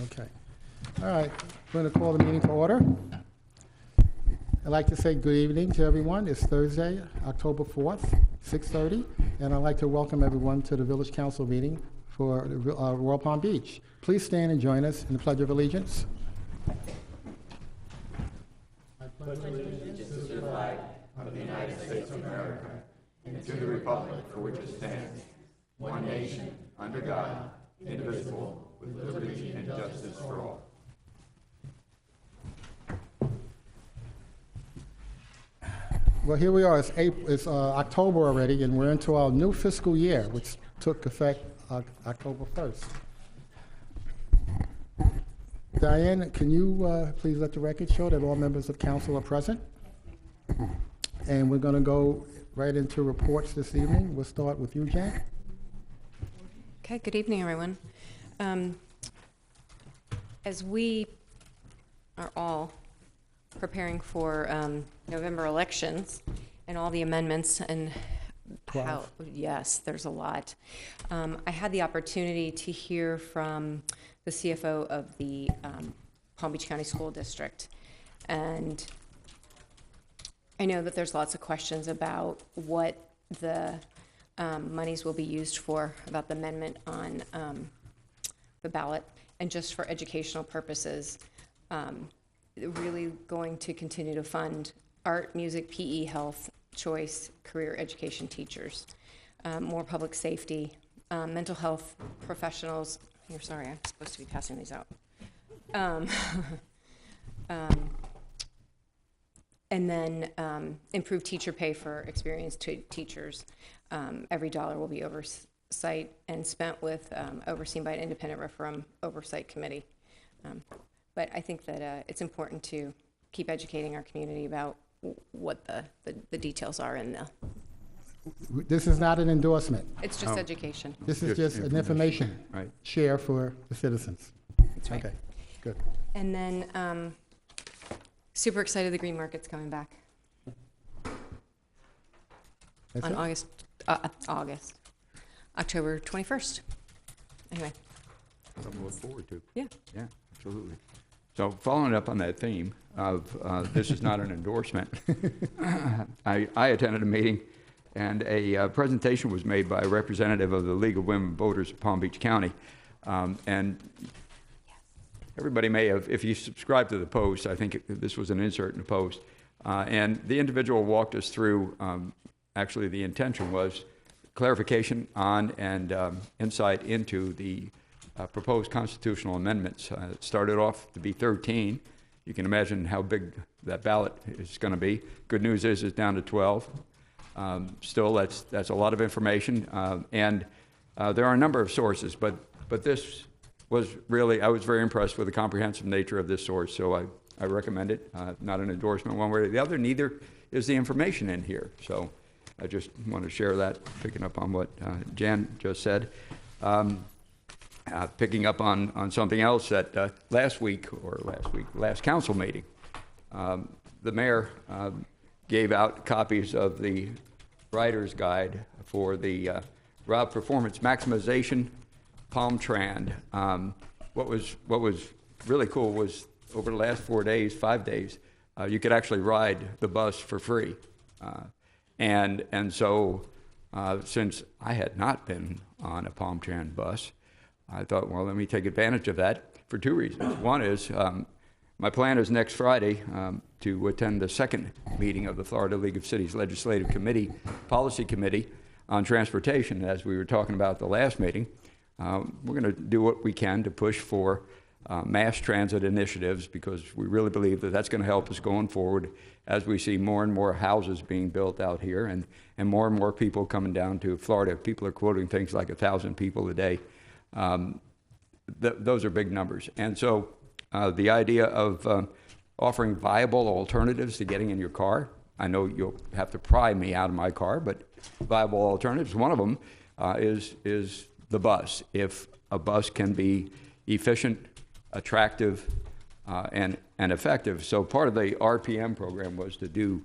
Okay. All right, we're going to call the meeting to order. I'd like to say good evening to everyone. It's Thursday, October 4th, 6:30, and I'd like to welcome everyone to the Village Council meeting for Royal Palm Beach. Please stand and join us in the Pledge of Allegiance. I pledge allegiance to the flag of the United States of America and to the republic for which it stands, one nation, under God, indivisible, with liberty and justice for all. Well, here we are. It's October already, and we're into our new fiscal year, which took effect October 1st. Diane, can you please let the record show that all members of council are present? And we're going to go right into reports this evening. We'll start with you, Jan. Okay, good evening, everyone. As we are all preparing for November elections and all the amendments and 12. Yes, there's a lot. I had the opportunity to hear from the CFO of the Palm Beach County School District, and I know that there's lots of questions about what the monies will be used for, about the amendment on the ballot, and just for educational purposes, really going to continue to fund art, music, PE, health, choice, career education teachers, more public safety, mental health professionals. Here, sorry, I'm supposed to be passing these out. And then improve teacher pay for experienced teachers. Every dollar will be oversight and spent with overseen by an independent referendum oversight committee. But I think that it's important to keep educating our community about what the details are in the. This is not an endorsement. It's just education. This is just an information share for the citizens. That's right. Okay, good. And then super excited the green market's coming back. That's On it? October 21st. Anyway. Something to look forward to. Yeah. Yeah, absolutely. So following up on that theme of this is not an endorsement, I attended a meeting and a presentation was made by a representative of the League of Women Voters of Palm Beach County. And everybody may have, if you subscribe to the Post, I think this was an insert in the Post, and the individual walked us through, actually the intention was clarification on and insight into the proposed constitutional amendments. It started off to be 13. You can imagine how big that ballot is going to be. Good news is it's down to 12. Still, that's a lot of information, and there are a number of sources, but this was really, I was very impressed with the comprehensive nature of this source, so I recommend it. Not an endorsement one way or the other, neither is the information in here. So I just want to share that, picking up on what Jan just said. Picking up on something else that last council meeting, the mayor gave out copies of the writer's guide for the route performance maximization Palm Trand. What was really cool was over the last 5 days, you could actually ride the bus for free. And so since I had not been on a Palm Trand bus, I thought, well, let me take advantage of that for two reasons. One is my plan is next Friday to attend the second meeting of the Florida League of Cities Legislative Committee, Policy Committee on Transportation. As we were talking about at the last meeting, we're going to do what we can to push for mass transit initiatives, because we really believe that that's going to help us going forward as we see more and more houses being built out here and more people coming down to Florida. People are quoting things like 1,000 people a day. Those are big numbers. And so the idea of offering viable alternatives to getting in your car, I know you'll have to pry me out of my car, but viable alternatives, one of them is the bus. If a bus can be efficient, attractive, and effective. So part of the RPM program was to do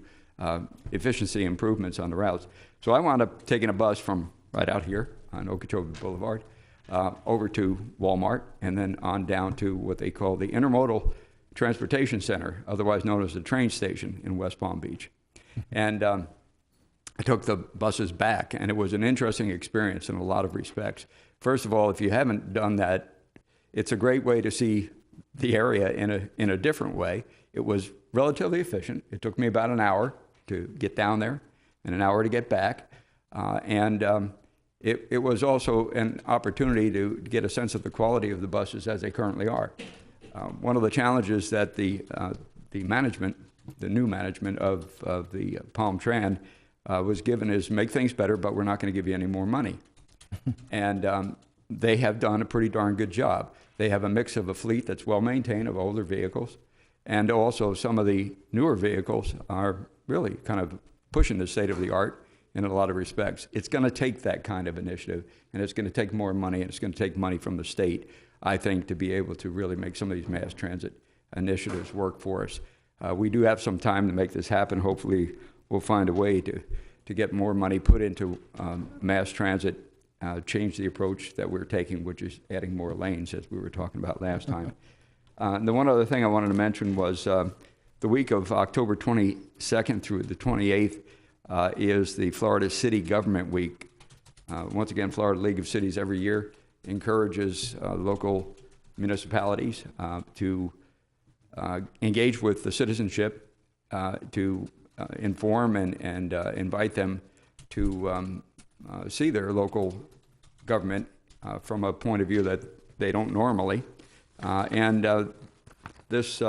efficiency improvements on the routes. So I wound up taking a bus from right out here on Okeechobee Boulevard over to Walmart, and then on down to what they call the Intermodal Transportation Center, otherwise known as the train station in West Palm Beach. And I took the buses back, and it was an interesting experience in a lot of respects. First of all, if you haven't done that, it's a great way to see the area in a different way. It was relatively efficient. It took me about an hour to get down there and an hour to get back. It was also an opportunity to get a sense of the quality of the buses as they currently are. One of the challenges that the management, the new management of the Palm Tran was given is make things better, but we're not going to give you any more money. And they have done a pretty darn good job. They have a mix of a fleet that's well maintained of older vehicles, and also some of the newer vehicles are really kind of pushing the state of the art in a lot of respects. It's going to take that kind of initiative, and it's going to take more money, and it's going to take money from the state, I think, to be able to really make some of these mass transit initiatives work for us. We do have some time to make this happen. Hopefully, we'll find a way to get more money put into mass transit, change the approach that we're taking, which is adding more lanes, as we were talking about last time. And the one other thing I wanted to mention was the week of October 22nd through the 28th is the Florida City Government Week. Once again, Florida League of Cities every year encourages local municipalities to engage with the citizenship, to inform and invite them to see their local government from a point of view that they don't normally. This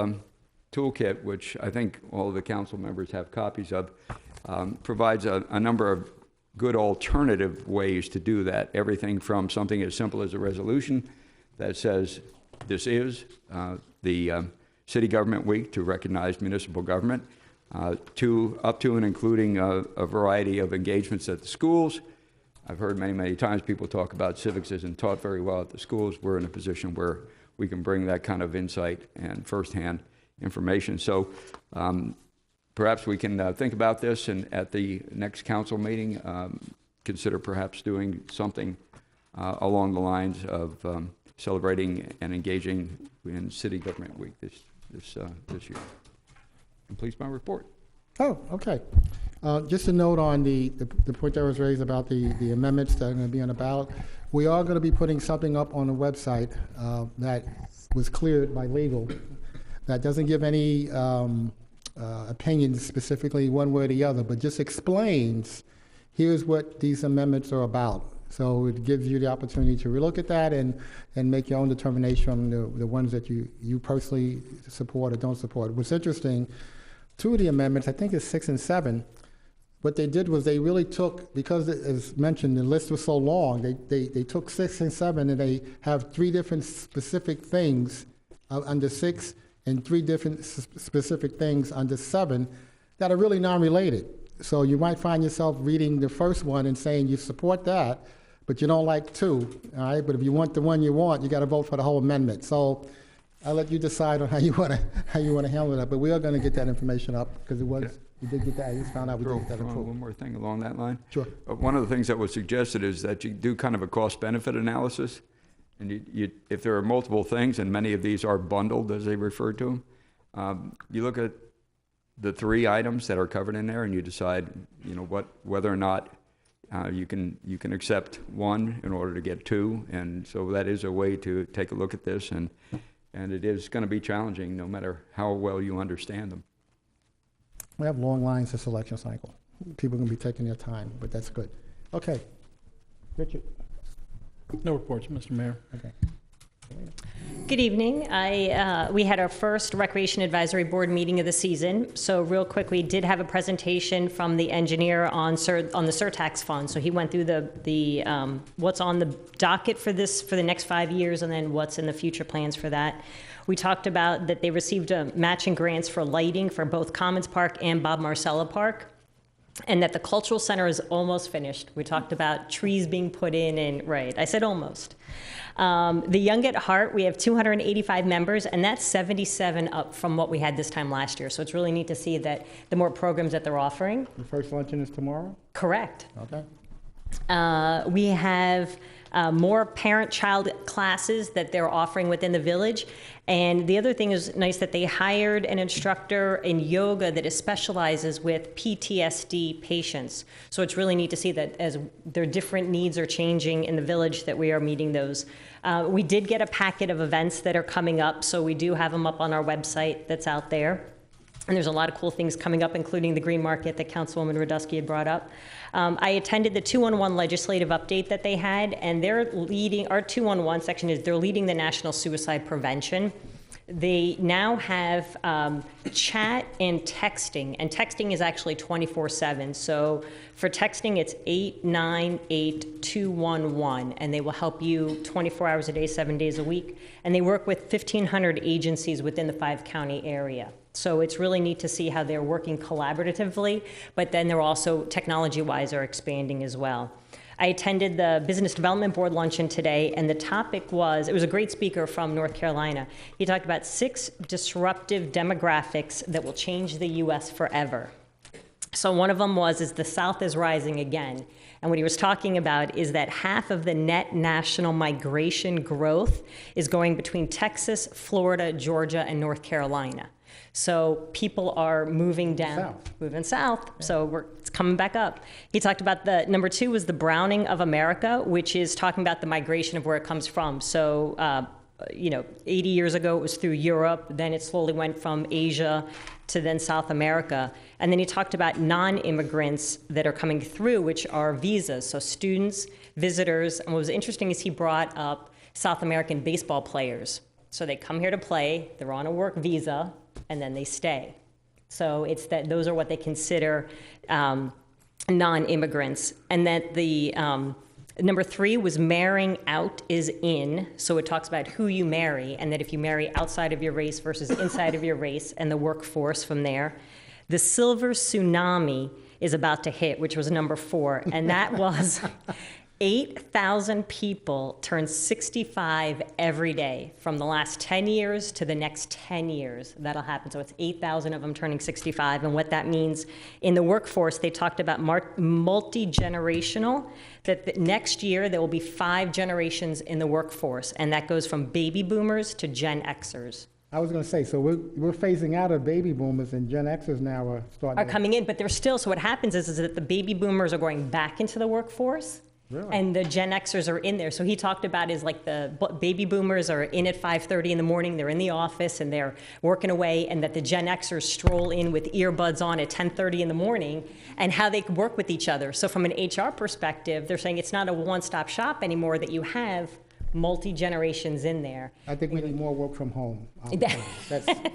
toolkit, which I think all of the council members have copies of, provides a number of good alternative ways to do that. Everything from something as simple as a resolution that says this is the City Government Week to recognize municipal government, up to and including a variety of engagements at the schools. I've heard many times people talk about civics isn't taught very well at the schools. We're in a position where we can bring that kind of insight and firsthand information. So perhaps we can think about this, and at the next council meeting, consider perhaps doing something along the lines of celebrating and engaging in City Government Week this year. Completes my report. Oh, okay. Just a note on the point that was raised about the amendments that are going to be on the ballot. We are going to be putting something up on the website that was cleared by legal that doesn't give any opinions specifically one way or the other, but just explains here's what these amendments are about. So it gives you the opportunity to relook at that and make your own determination on the ones that you personally support or don't support. What's interesting, two of the amendments, I think it's 6 and 7, what they did was they really took, because as mentioned, the list was so long, they took 6 and 7 and they have 3 different specific things under 6 and 3 different specific things under 7 that are really non-related. So you might find yourself reading the first one and saying you support that, but you don't like 2, all right? But if you want the one you want, you got to vote for the whole amendment. So I'll let you decide on how you want to handle that. But we are going to get that information up because we did get that. I just found out we did get that approved. One more thing along that line. Sure. One of the things that was suggested is that you do kind of a cost-benefit analysis, and if there are multiple things, and many of these are bundled as they refer to them, you look at the 3 items that are covered in there, and you decide, whether or not you can accept 1 in order to get 2, and so that is a way to take a look at this, and it is going to be challenging no matter how well you understand them. We have long lines of selection cycle. People are going to be taking their time, but that's good. Okay. Richard. No reports, Mr. Mayor. Okay. Good evening. We had our first Recreation Advisory Board meeting of the season. So real quick, we did have a presentation from the engineer on the surtax fund. So he went through the what's on the docket for the next 5 years, and then what's in the future plans for that. We talked about that they received matching grants for lighting for both Commons Park and Bob Marcella Park, and that the cultural center is almost finished. We talked about trees being put in, and right, I said almost. The Young at Heart, we have 285 members, and that's 77 up from what we had this time last year. So it's really neat to see that the more programs that they're offering. The first luncheon is tomorrow? Correct. Okay. We have more parent-child classes that they're offering within the village. And the other thing is nice that they hired an instructor in yoga that specializes with PTSD patients. So it's really neat to see that as their different needs are changing in the village, that we are meeting those. We did get a packet of events that are coming up, so we do have them up on our website that's out there. And there's a lot of cool things coming up, including the Green Market that Councilwoman Radusky had brought up. I attended the 211 legislative update that they had, and they're leading, our 211 section is they're leading the national suicide prevention. They now have chat and texting is actually 24/7. So for texting, it's 898-211, and they will help you 24 hours a day, 7 days a week. And they work with 1,500 agencies within the 5-county area. So it's really neat to see how they're working collaboratively, but then they're also, technology-wise, are expanding as well. I attended the Business Development Board luncheon today, and the topic was, it was a great speaker from North Carolina. He talked about 6 disruptive demographics that will change the U.S. forever. So one of them is the South is rising again. And what he was talking about is that half of the net national migration growth is going between Texas, Florida, Georgia, and North Carolina. So people are moving south. So it's coming back up. He talked about the number 2 was the browning of America, which is talking about the migration of where it comes from. So, 80 years ago it was through Europe, then it slowly went from Asia to then South America. And then he talked about non-immigrants that are coming through, which are visas. So students, visitors, and what was interesting is he brought up South American baseball players. So they come here to play, they're on a work visa, and then they stay. So it's that those are what they consider non-immigrants. And that the number 3 was marrying out is in. So it talks about who you marry, and that if you marry outside of your race versus inside of your race, and the workforce from there. The silver tsunami is about to hit, which was number 4, and that was 8,000 people turn 65 every day from the last 10 years to the next 10 years. That'll happen. So it's 8,000 of them turning 65. And what that means in the workforce, they talked about multi-generational, that next year there will be 5 generations in the workforce. And that goes from baby boomers to Gen Xers. I was going to say, so we're phasing out of baby boomers, and Gen Xers now are starting. Are coming in, but they're still, so what happens is that the baby boomers are going back into the workforce. Really? And the Gen Xers are in there. So he talked about is like the baby boomers are in at 5:30 in the morning, they're in the office and they're working away, and that the Gen Xers stroll in with earbuds on at 10:30 in the morning, and how they work with each other. So from an HR perspective, they're saying it's not a one-stop shop anymore, that you have multi-generations in there. I think we need more work from home.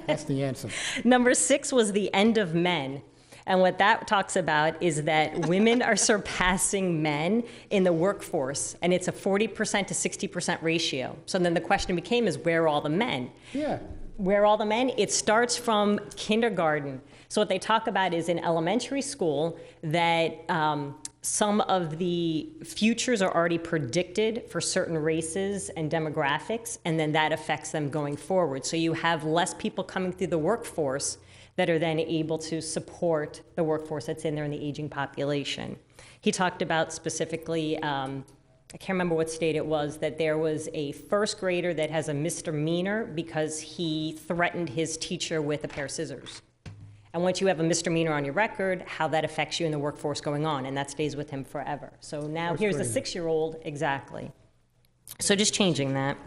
That's the answer. Number 6 was the end of men. And what that talks about is that women are surpassing men in the workforce, and it's a 40% to 60% ratio. So then the question became is, where are all the men? Yeah. Where are all the men? It starts from kindergarten. So what they talk about is in elementary school that some of the futures are already predicted for certain races and demographics, and then that affects them going forward. So you have less people coming through the workforce that are then able to support the workforce that's in there in the aging population. He talked about specifically, I can't remember what state it was, that there was a first grader that has a misdemeanor because he threatened his teacher with a pair of scissors. And once you have a misdemeanor on your record, how that affects you in the workforce going on, and that stays with him forever. So now here's the 6-year-old, exactly. So just changing that.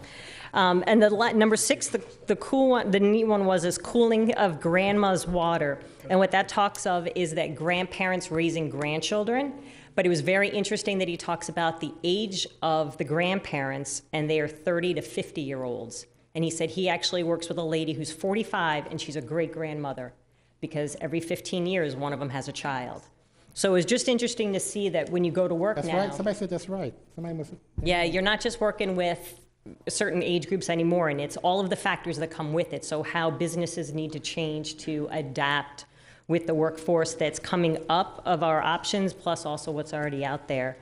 And the number 6, the cool one, the neat one was cooling of grandma's water. And what that talks of is that grandparents raising grandchildren. But it was very interesting that he talks about the age of the grandparents, and they are 30 to 50-year-olds. And he said he actually works with a lady who's 45, and she's a great-grandmother, because every 15 years, one of them has a child. So it was just interesting to see that when you go to work That's now. right. Somebody said that's right. Yeah, you're not just working with certain age groups anymore, and it's all of the factors that come with it. So how businesses need to change to adapt with the workforce that's coming up of our options, plus also what's already out there.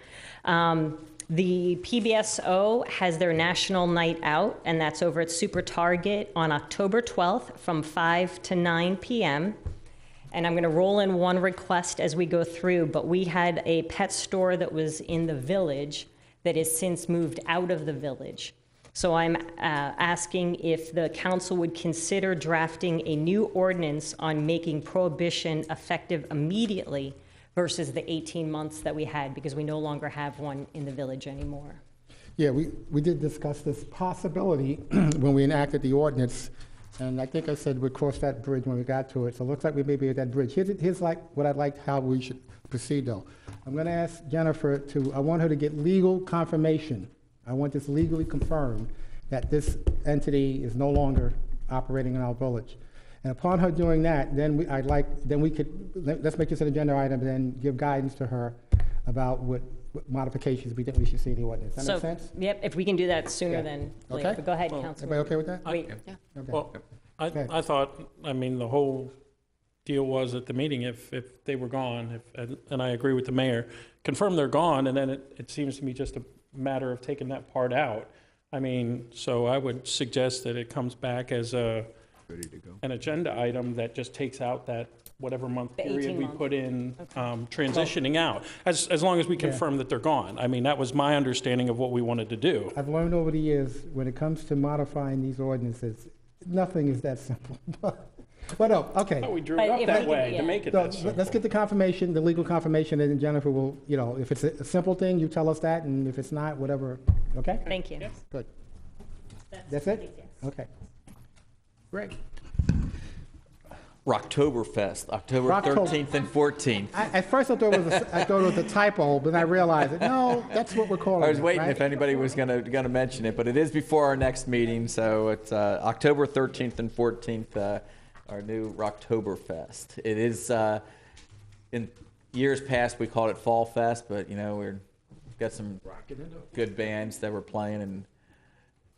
The PBSO has their National Night Out, and that's over at Super Target on October 12th from 5 to 9 p.m. And I'm going to roll in one request as we go through, but we had a pet store that was in the village that has since moved out of the village. So I'm asking if the council would consider drafting a new ordinance on making prohibition effective immediately versus the 18 months that we had, because we no longer have one in the village anymore. Yeah, we did discuss this possibility when we enacted the ordinance, and I think I said we'd cross that bridge when we got to it. So it looks like we may be at that bridge. Here's like what I'd like, how we should proceed though. I'm going to ask Jennifer I want her to get legal confirmation. I want this legally confirmed that this entity is no longer operating in our village. And upon her doing that, then let's make this an agenda item and then give guidance to her about what modifications we think we should see in the ordinance. Does that make sense? Yep, if we can do that sooner Yeah. than later. Okay. But go ahead, Well, Councilman. Everybody okay with that? Wait, Okay. Well, Okay. I thought, I mean, the whole deal was at the meeting, if they were gone, and I agree with the mayor, confirm they're gone, and then it seems to me just a matter of taking that part out. I mean, so I would suggest that it comes back as an agenda item that just takes out that whatever month The period 18 we month. put in transitioning out, as long as we confirm that they're gone. I mean, that was my understanding of what we wanted to do. I've learned over the years, when it comes to modifying these ordinances, nothing is that simple. But no, okay. Oh, we drew But it up if that we way could- to make it So that simple. let's get the confirmation, the legal confirmation, and then Jennifer will, if it's a simple thing, you tell us that, and if it's not, whatever, okay? thank you. Good. That's it? Okay. Great. Rocktoberfest, October Rocktober. 13th and 14th. At first, I thought it was a typo, but then I realized that, no, that's what we're calling it. I was waiting right? if anybody was gonna mention it, but it is before our next meeting, so it's October 13th and 14th, our new Rocktoberfest. It is, in years past, we called it Fall Fest, but, we've got some good bands that were playing and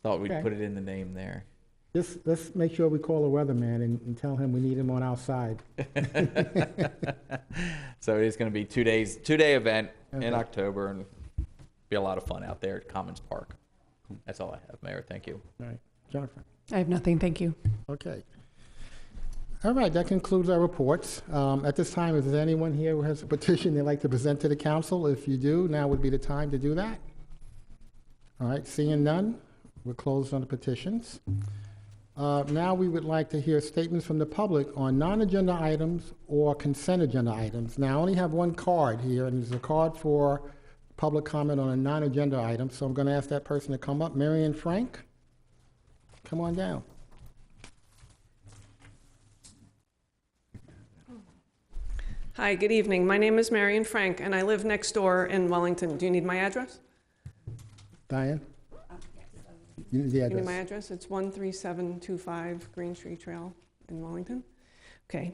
thought we'd Okay. put it in the name there. Let's make sure we call a weatherman and tell him we need him on our side. So it is gonna be 2-day event Okay. in October, and be a lot of fun out there at Commons Park. That's all I have, Mayor. Thank you. All right, Jennifer. I have nothing, thank you. Okay. All right, that concludes our reports. At this time, is there anyone here who has a petition they'd like to present to the council? If you do, now would be the time to do that. All right, seeing none, we're closed on the petitions. Now we would like to hear statements from the public on non-agenda items or consent agenda items. Now, I only have one card here, and it's a card for public comment on a non-agenda item, so I'm going to ask that person to come up. Marion Frank, come on down. Hi, good evening. My name is Marion Frank, and I live next door in Wellington. Do you need my address? Diane? You need the You need my address. address? It's 13725 Green Street Trail in Wellington. Okay.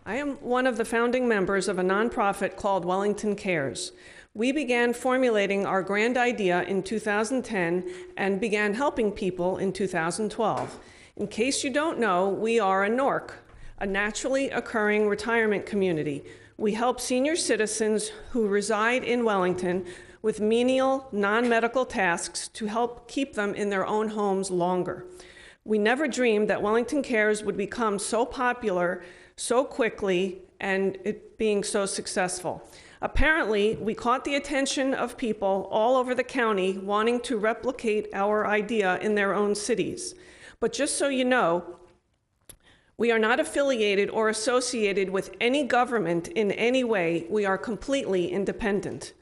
I am one of the founding members of a nonprofit called Wellington Cares. We began formulating our grand idea in 2010 and began helping people in 2012. In case you don't know, we are a NORC, a naturally occurring retirement community. We help senior citizens who reside in Wellington with menial, non-medical tasks to help keep them in their own homes longer. We never dreamed that Wellington Cares would become so popular so quickly and it being so successful. Apparently, we caught the attention of people all over the county wanting to replicate our idea in their own cities. But just so you know, we are not affiliated or associated with any government in any way. We are completely independent.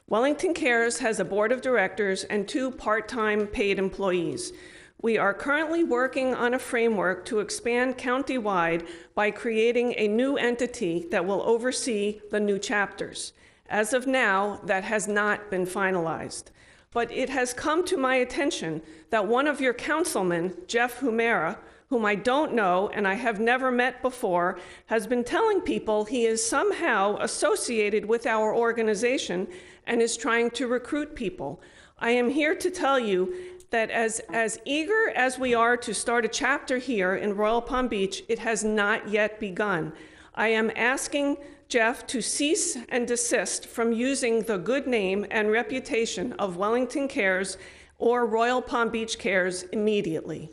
Wellington Cares has a board of directors and 2 part-time paid employees. We are currently working on a framework to expand countywide by creating a new entity that will oversee the new chapters. As of now, that has not been finalized. But it has come to my attention that one of your councilmen, Jeff Humera, whom I don't know and I have never met before, has been telling people he is somehow associated with our organization and is trying to recruit people. I am here to tell you that as eager as we are to start a chapter here in Royal Palm Beach, it has not yet begun. I am asking Jeff to cease and desist from using the good name and reputation of Wellington Cares or Royal Palm Beach Cares immediately.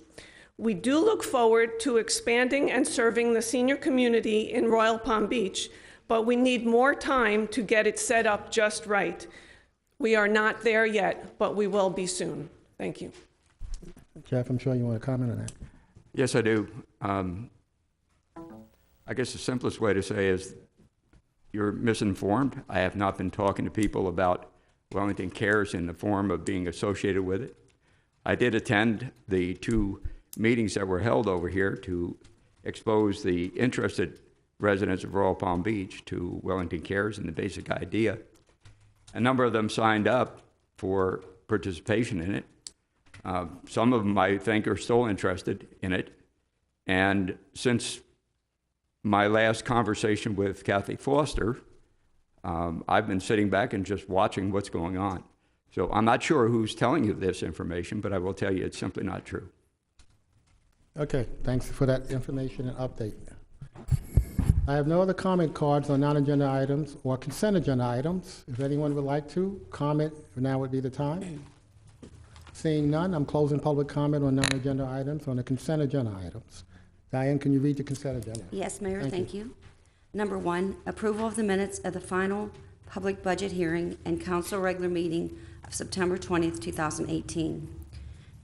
We do look forward to expanding and serving the senior community in Royal Palm Beach, but we need more time to get it set up just right. We are not there yet, but we will be soon. Thank you. Jeff, I'm sure you want to comment on that. Yes, I do. I guess the simplest way to say is you're misinformed. I have not been talking to people about Wellington Cares in the form of being associated with it. I did attend the 2 meetings that were held over here to expose the interested residents of Royal Palm Beach to Wellington Cares and the basic idea. A number of them signed up for participation in it. Some of them, I think, are still interested in it. And since my last conversation with Kathy Foster, I've been sitting back and just watching what's going on. So I'm not sure who's telling you this information, but I will tell you it's simply not true. Okay, thanks for that information and update. I have no other comment cards on non-agenda items or consent agenda items. If anyone would like to comment, now would be the time. Seeing none, I'm closing public comment on non-agenda items on the consent agenda items. Diane, can you read the consent agenda? Yes, Mayor, thank you. Number 1, approval of the minutes of the final public budget hearing and council regular meeting of September 20th, 2018.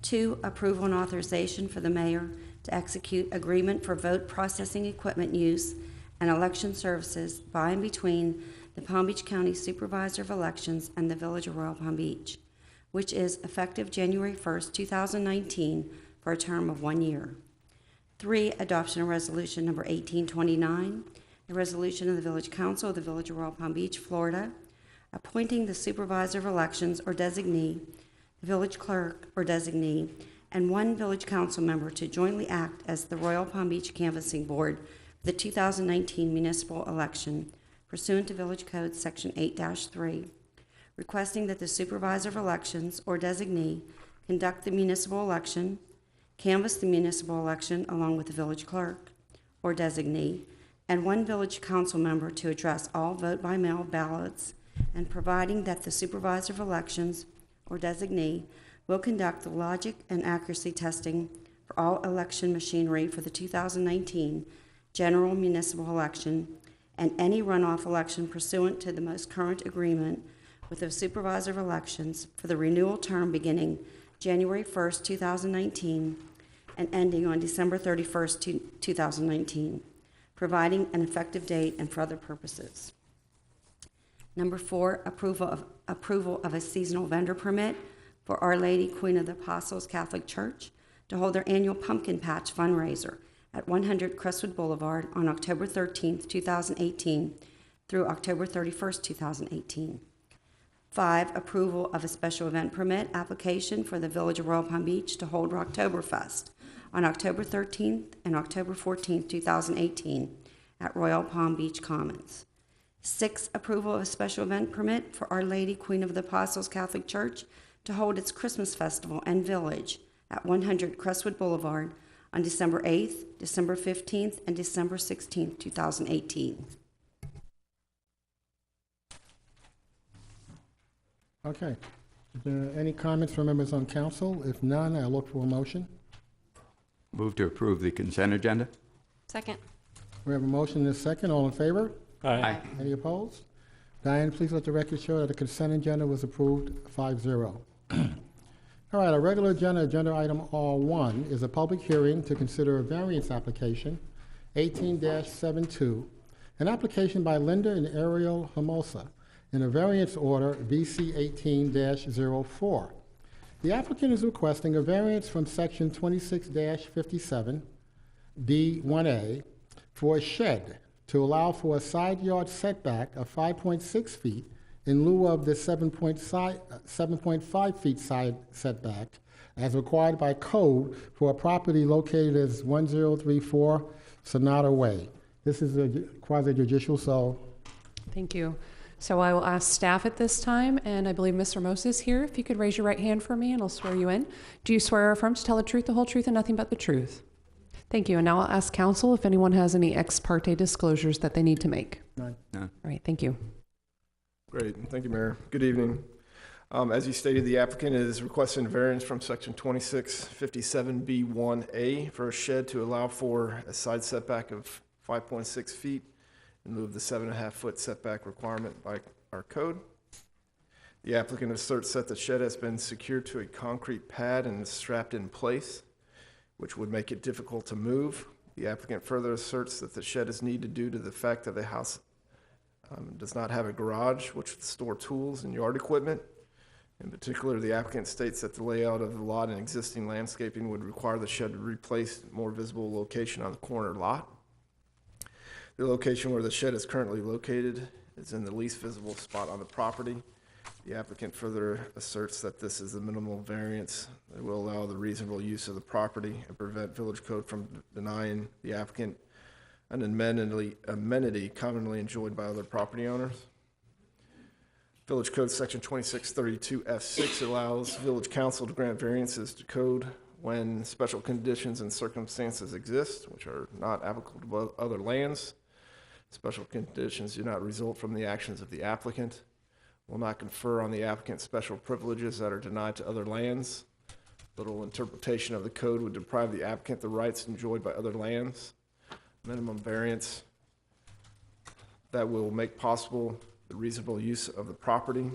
2, approval and authorization for the mayor to execute agreement for vote processing equipment use and election services by and between the Palm Beach County Supervisor of Elections and the Village of Royal Palm Beach, which is effective January 1st, 2019 for a term of 1 year. 3, adoption of resolution number 1829, a resolution of the Village Council of the Village of Royal Palm Beach, Florida, appointing the Supervisor of Elections or designee, the village clerk or designee, and 1 village council member to jointly act as the Royal Palm Beach Canvassing Board for the 2019 municipal election pursuant to Village Code Section 8-3, requesting that the Supervisor of Elections or designee conduct the municipal election, canvass the municipal election along with the village clerk or designee, and 1 village council member to address all vote-by-mail ballots, and providing that the Supervisor of Elections or designee will conduct the logic and accuracy testing for all election machinery for the 2019 general municipal election and any runoff election pursuant to the most current agreement with the Supervisor of Elections for the renewal term beginning January 1st, 2019 and ending on December 31st, 2019, providing an effective date and for other purposes. Number 4, approval of a seasonal vendor permit for Our Lady Queen of the Apostles Catholic Church to hold their annual Pumpkin Patch fundraiser at 100 Crestwood Boulevard on October 13th, 2018 through October 31st, 2018. 5, approval of a special event permit application for the Village of Royal Palm Beach to hold Rocktoberfest on October 13th and October 14th, 2018 at Royal Palm Beach Commons. 6, approval of a special event permit for Our Lady Queen of the Apostles Catholic Church to hold its Christmas Festival and Village at 100 Crestwood Boulevard on December 8th, December 15th, and December 16th, 2018. Okay. Is there any comments from members on council? If none, I'll look for a motion. Move to approve the consent agenda. Second. We have a motion and a second. All in favor? Aye. Any opposed? Diane, please let the record show that the consent agenda was approved 5-0. All right, our regular agenda item R1 is a public hearing to consider a variance application, 18-72, an application by Linda and Ariel Hermosa in a variance order VC 18-04. The applicant is requesting a variance from section 26-57 D1A for a shed to allow for a side yard setback of 5.6 feet in lieu of the 7.5 feet side setback as required by code for a property located as 1034 Sonata Way. This is a quasi-judicial, so Thank you. So I will ask staff at this time, and I believe Ms. Hermosa is here. If you could raise your right hand for me, and I'll swear you in. Do you swear or affirm to tell the truth, the whole truth, and nothing but the truth? Thank you. And now I'll ask council if anyone has any ex parte disclosures that they need to make. none. All right, thank you. Great. Thank you, Mayor. Good evening. As you stated, the applicant is requesting a variance from section 2657B1A for a shed to allow for a side setback of 5.6 feet in lieu of the 7.5-foot setback requirement by our code. The applicant asserts that the shed has been secured to a concrete pad and is strapped in place, which would make it difficult to move. The applicant further asserts that the shed is needed due to the fact that the house does not have a garage which would store tools and yard equipment. In particular, the applicant states that the layout of the lot and existing landscaping would require the shed to replace a more visible location on the corner lot. The location where the shed is currently located is in the least visible spot on the property. The applicant further asserts that this is a minimal variance that will allow the reasonable use of the property and prevent Village Code from denying the applicant an amenity commonly enjoyed by other property owners. Village Code Section 2632F6 allows Village Council to grant variances to code when special conditions and circumstances exist, which are not applicable to other lands. Special conditions do not result from the actions of the applicant, will not confer on the applicant special privileges that are denied to other lands. Literal interpretation of the code would deprive the applicant the rights enjoyed by other lands. Minimum variance that will make possible the reasonable use of the property.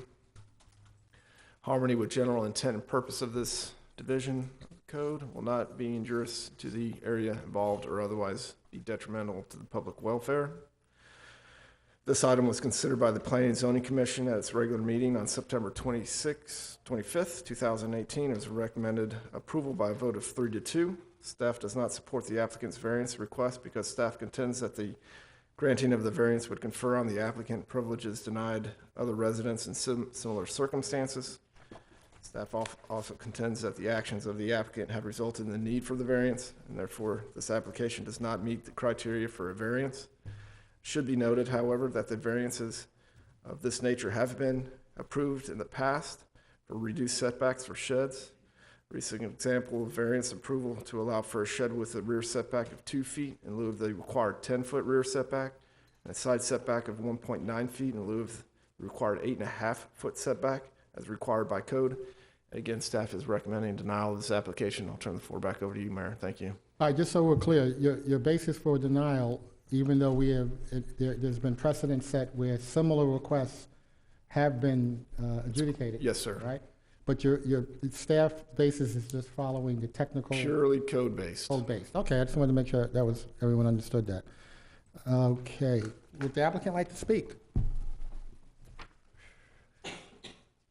Harmony with general intent and purpose of this division of the code will not be injurious to the area involved or otherwise be detrimental to the public welfare. This item was considered by the Planning and Zoning Commission at its regular meeting on September 25th, 2018. It was recommended approval by a vote of 3-2. Staff does not support the applicant's variance request because staff contends that the granting of the variance would confer on the applicant privileges denied other residents in similar circumstances. Staff also contends that the actions of the applicant have resulted in the need for the variance, and therefore this application does not meet the criteria for a variance. Should be noted, however, that the variances of this nature have been approved in the past for reduced setbacks for sheds. Recent example of variance approval to allow for a shed with a rear setback of 2 feet in lieu of the required 10-foot rear setback, and a side setback of 1.9 feet in lieu of the required 8.5-foot setback as required by code. And again, staff is recommending denial of this application. I'll turn the floor back over to you, Mayor. Thank you. All right, just so we're clear, your basis for denial, even though there's been precedent set where similar requests have been adjudicated. Yes, sir. Right? But your staff basis is just following the technical. Purely code-based. Code-based. Okay, I just wanted to make sure that was everyone understood that. Okay, would the applicant like to speak?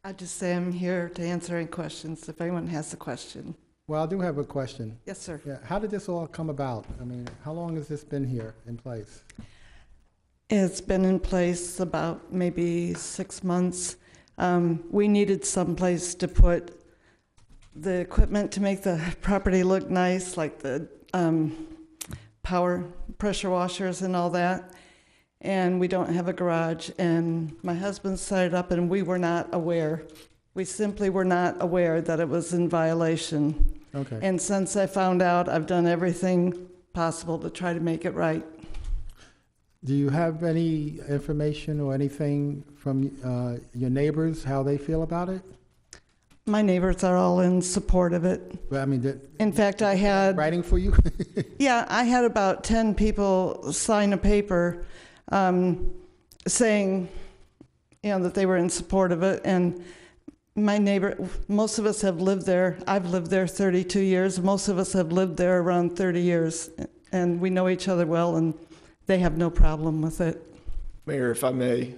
I just say I'm here to answer any questions if anyone has a question. Well, I do have a question. Yes, sir. Yeah, how did this all come about? I mean, how long has this been here in place? It's been in place about maybe 6 months. We needed some place to put the equipment to make the property look nice, like the power pressure washers and all that. And we don't have a garage. And my husband set it up and we were not aware. We simply were not aware that it was in violation. Okay. And since I found out, I've done everything possible to try to make it right. Do you have any information or anything from your neighbors, how they feel about it? My neighbors are all in support of it. Well, I mean, In fact, I had, writing for you? yeah, I had about 10 people sign a paper saying, that they were in support of it. And my neighbor, most of us have lived there. I've lived there 32 years. Most of us have lived there around 30 years. And we know each other well, and they have no problem with it. Mayor, if I may,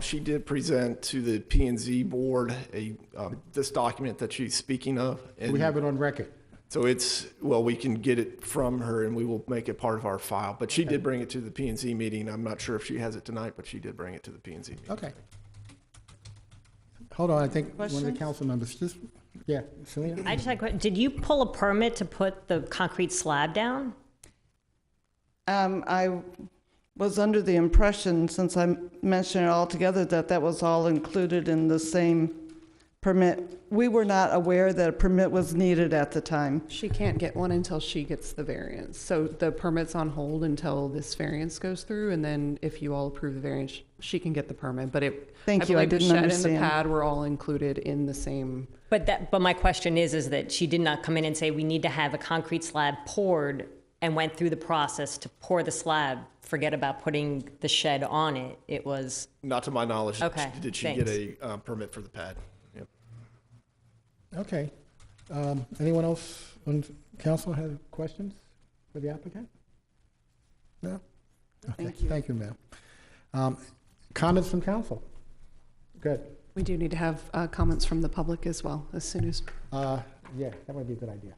she did present to the P&Z board this document that she's speaking of. And We have it on record. so we can get it from her and we will make it part of our file. But she did bring it to the P&Z meeting. I'm not sure if she has it tonight, but she did bring it to the P&Z meeting. Okay. Hold on, I think one of the Questions? council members yeah, Selena? I just had a question. Did you pull a permit to put the concrete slab down? I was under the impression, since I mentioned it all together, that that was all included in the same permit. We were not aware that a permit was needed at the time. She can't get one until she gets the variance. So the permit's on hold until this variance goes through, and then if you all approve the variance, she can get the permit. But Thank you, I believe didn't the shed and understand. the pad were all included in the same. But my question is that she did not come in and say, we need to have a concrete slab poured, and went through the process to pour the slab. Forget about putting the shed on it. It was, Not to my knowledge. Okay, Did she get a permit for the pad? Yep. Okay. Anyone else on council have questions for the applicant? No? Okay, Thank you. Thank you, ma'am. Comments from council? Good. We do need to have comments from the public as well, as soon as. Yeah, that would be a good idea.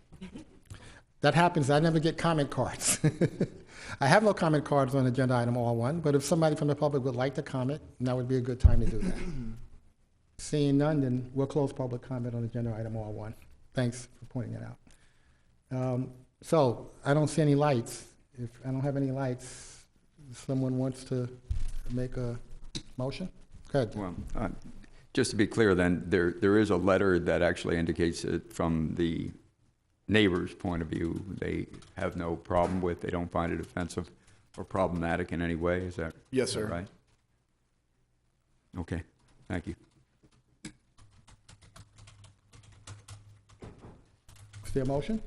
That happens, I never get comment cards. I have no comment cards on agenda item R1, but if somebody from the public would like to comment, now would be a good time to do that. Seeing none, then we'll close public comment on agenda item R1. Thanks for pointing it out. So, I don't see any lights. If I don't have any lights, someone wants to make a motion? Good. Well, just to be clear then, there is a letter that actually indicates that from the neighbor's point of view, they have no problem with, they don't find it offensive or problematic in any way, is that? Yes, sir. Right? Okay, thank you. Is there a motion?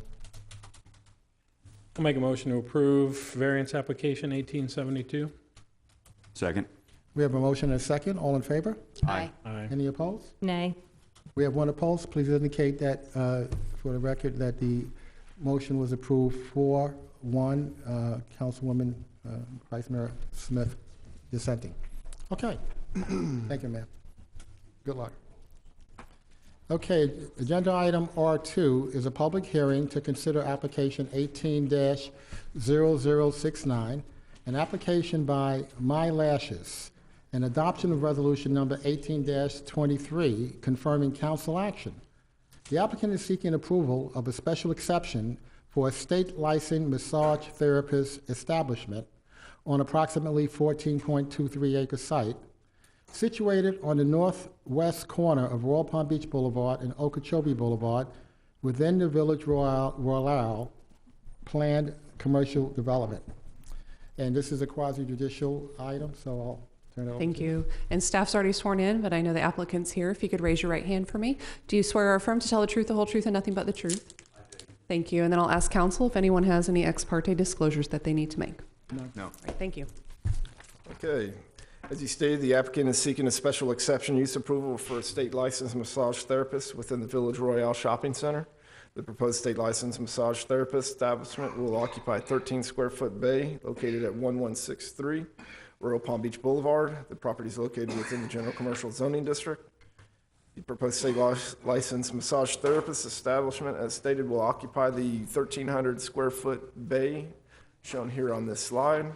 I'll make a motion to approve variance application 1872. Second? We have a motion and a second. All in favor? Aye. Aye. Any opposed? nay. We have one opposed. Please indicate that, for the record, that the motion was approved 4-1. Councilwoman Vice Mayor Smith dissenting. Okay. Thank you, ma'am. Good luck. Okay, agenda item R2 is a public hearing to consider application 18-0069, an application by My Lashes, an adoption of resolution number 18-23 confirming council action. The applicant is seeking approval of a special exception for a state licensed massage therapist establishment on approximately 14.23 acre site situated on the northwest corner of Royal Palm Beach Boulevard and Okeechobee Boulevard within the Village Royale planned commercial development. And this is a quasi-judicial item, so I'll turn it over. Thank you. And staff's already sworn in, but I know the applicant's here. If you could raise your right hand for me. Do you swear or affirm to tell the truth, the whole truth, and nothing but the truth? I do. Thank you. And then I'll ask council if anyone has any ex parte disclosures that they need to make. No. All right, thank you. Okay. As you stated, the applicant is seeking a special exception use approval for a state licensed massage therapist within the Village Royale Shopping Center. The proposed state licensed massage therapist establishment will occupy a 13 square foot bay located at 1163 Royal Palm Beach Boulevard. The property is located within the General Commercial Zoning District. The proposed state licensed massage therapist establishment, as stated, will occupy the 1,300 square foot bay shown here on this slide.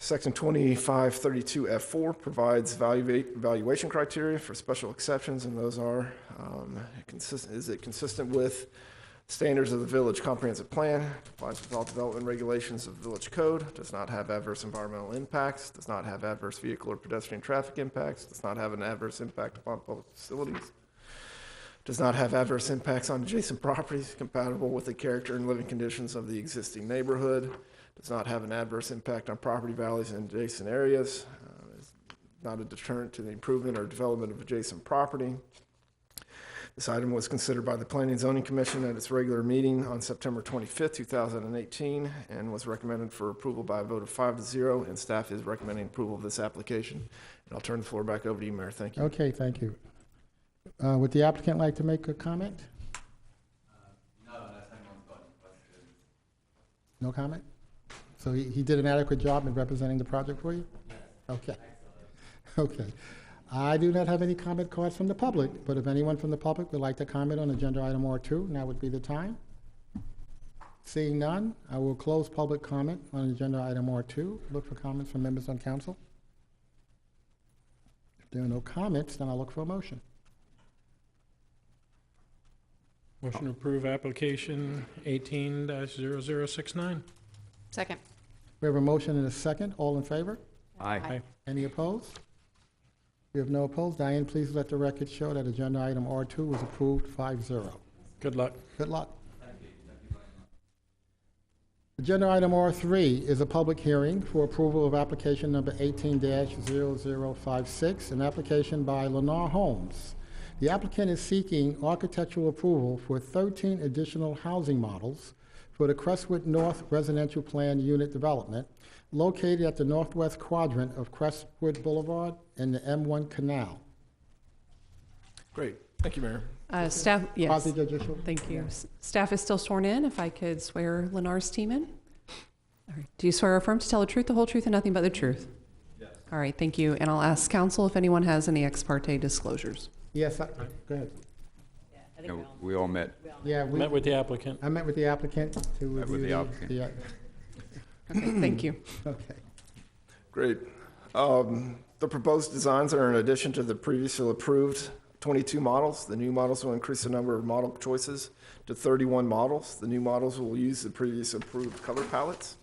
Section 2532F4 provides valuation criteria for special exceptions, and those are, is it consistent with standards of the village comprehensive plan, complies with all development regulations of the village code, does not have adverse environmental impacts, does not have adverse vehicle or pedestrian traffic impacts, does not have an adverse impact upon public facilities, does not have adverse impacts on adjacent properties, compatible with the character and living conditions of the existing neighborhood, does not have an adverse impact on property values in adjacent areas, is not a deterrent to the improvement or development of adjacent property. This item was considered by the Planning and Zoning Commission at its regular meeting on September 25th, 2018, and was recommended for approval by a vote of 5-0, and staff is recommending approval of this application. And I'll turn the floor back over to you, Mayor. Thank you. Okay, thank you. Would the applicant like to make a comment? No, unless anyone's got any questions. No comment? So he did an adequate job in representing the project for you? Yes. Okay. Okay. I do not have any comment cards from the public, but if anyone from the public would like to comment on agenda item R2, now would be the time. Seeing none, I will close public comment on agenda item R2. Look for comments from members on council. If there are no comments, then I'll look for a motion. Motion to approve application 18-0069. Second. We have a motion and a second. All in favor? Aye. Aye. Any opposed? We have no opposed. Diane, please let the record show that agenda item R2 was approved 5-0. Good luck. Good luck. Agenda item R3 is a public hearing for approval of application number 18-0056, an application by Lennar Homes. The applicant is seeking architectural approval for 13 additional housing models for the Crestwood North Residential Plan Unit Development located at the northwest quadrant of Crestwood Boulevard and the M1 Canal. Great. Thank you, Mayor. Staff, yes. Quasi-judicial? Thank you. Staff is still sworn in. If I could swear Lennar's team in. All right. Do you swear or affirm to tell the truth, the whole truth, and nothing but the truth? Yes. All right. Thank you. And I'll ask counsel if anyone has any ex parte disclosures. Yes, go ahead. Yeah, we all met. Yeah, Met with the applicant. I met with the applicant to Met with review the applicant. Okay. Thank you. Okay. Great. The proposed designs are in addition to the previously approved 22 models. The new models will increase the number of model choices to 31 models. The new models will use the previous approved color palettes.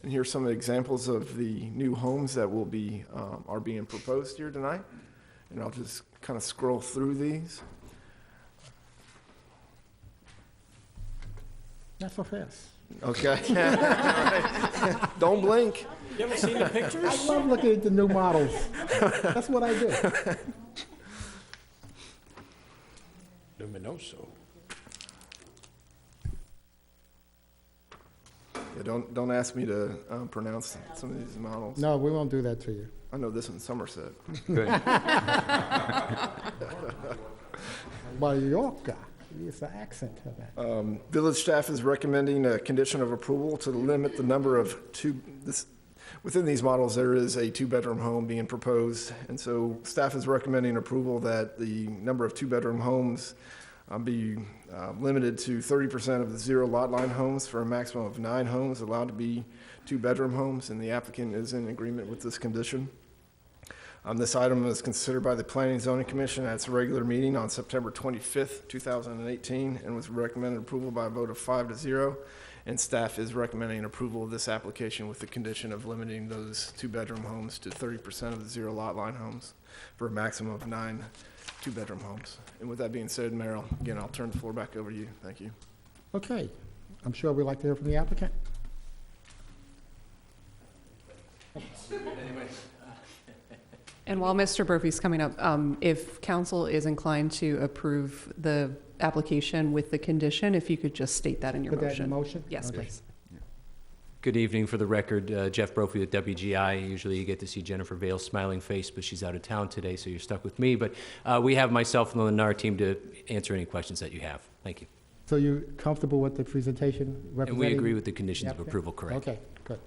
And here's some examples of the new homes that will be are being proposed here tonight. And I'll just kind of scroll through these. Not so fast. Okay. Don't blink. You ever seen the pictures? I love looking at the new models. That's what I do. Luminoso. Yeah, don't ask me to pronounce some of these models. No, we won't do that to you. I know this one's Somerset. Good. Mallorca. It's the accent of that. Village staff is recommending a condition of approval to limit the number of within these models, there is a two-bedroom home being proposed. And so staff is recommending approval that the number of two-bedroom homes be limited to 30% of the zero lot line homes for a maximum of 9 homes allowed to be two-bedroom homes. And the applicant is in agreement with this condition. This item was considered by the Planning and Zoning Commission at its regular meeting on September 25th, 2018, and was recommended approval by a vote of 5-0. And staff is recommending approval of this application with the condition of limiting those two-bedroom homes to 30% of the zero lot line homes for a maximum of 9 two-bedroom homes. And with that being said, Mayor, again, I'll turn the floor back over to you. Thank you. Okay. I'm sure we'd like to hear from the applicant. And while Mr. Brophy's coming up, if council is inclined to approve the application with the condition, if you could just state that in your Put motion. that in motion? Yes, Okay. please. Good evening. For the record, Jeff Brophy with WGI. Usually you get to see Jennifer Vale's smiling face, but she's out of town today, so you're stuck with me. But we have myself and the Lennar team to answer any questions that you have. Thank you. So you're comfortable with the presentation representing? And we agree with the conditions of applicant? approval, correct? Okay, good.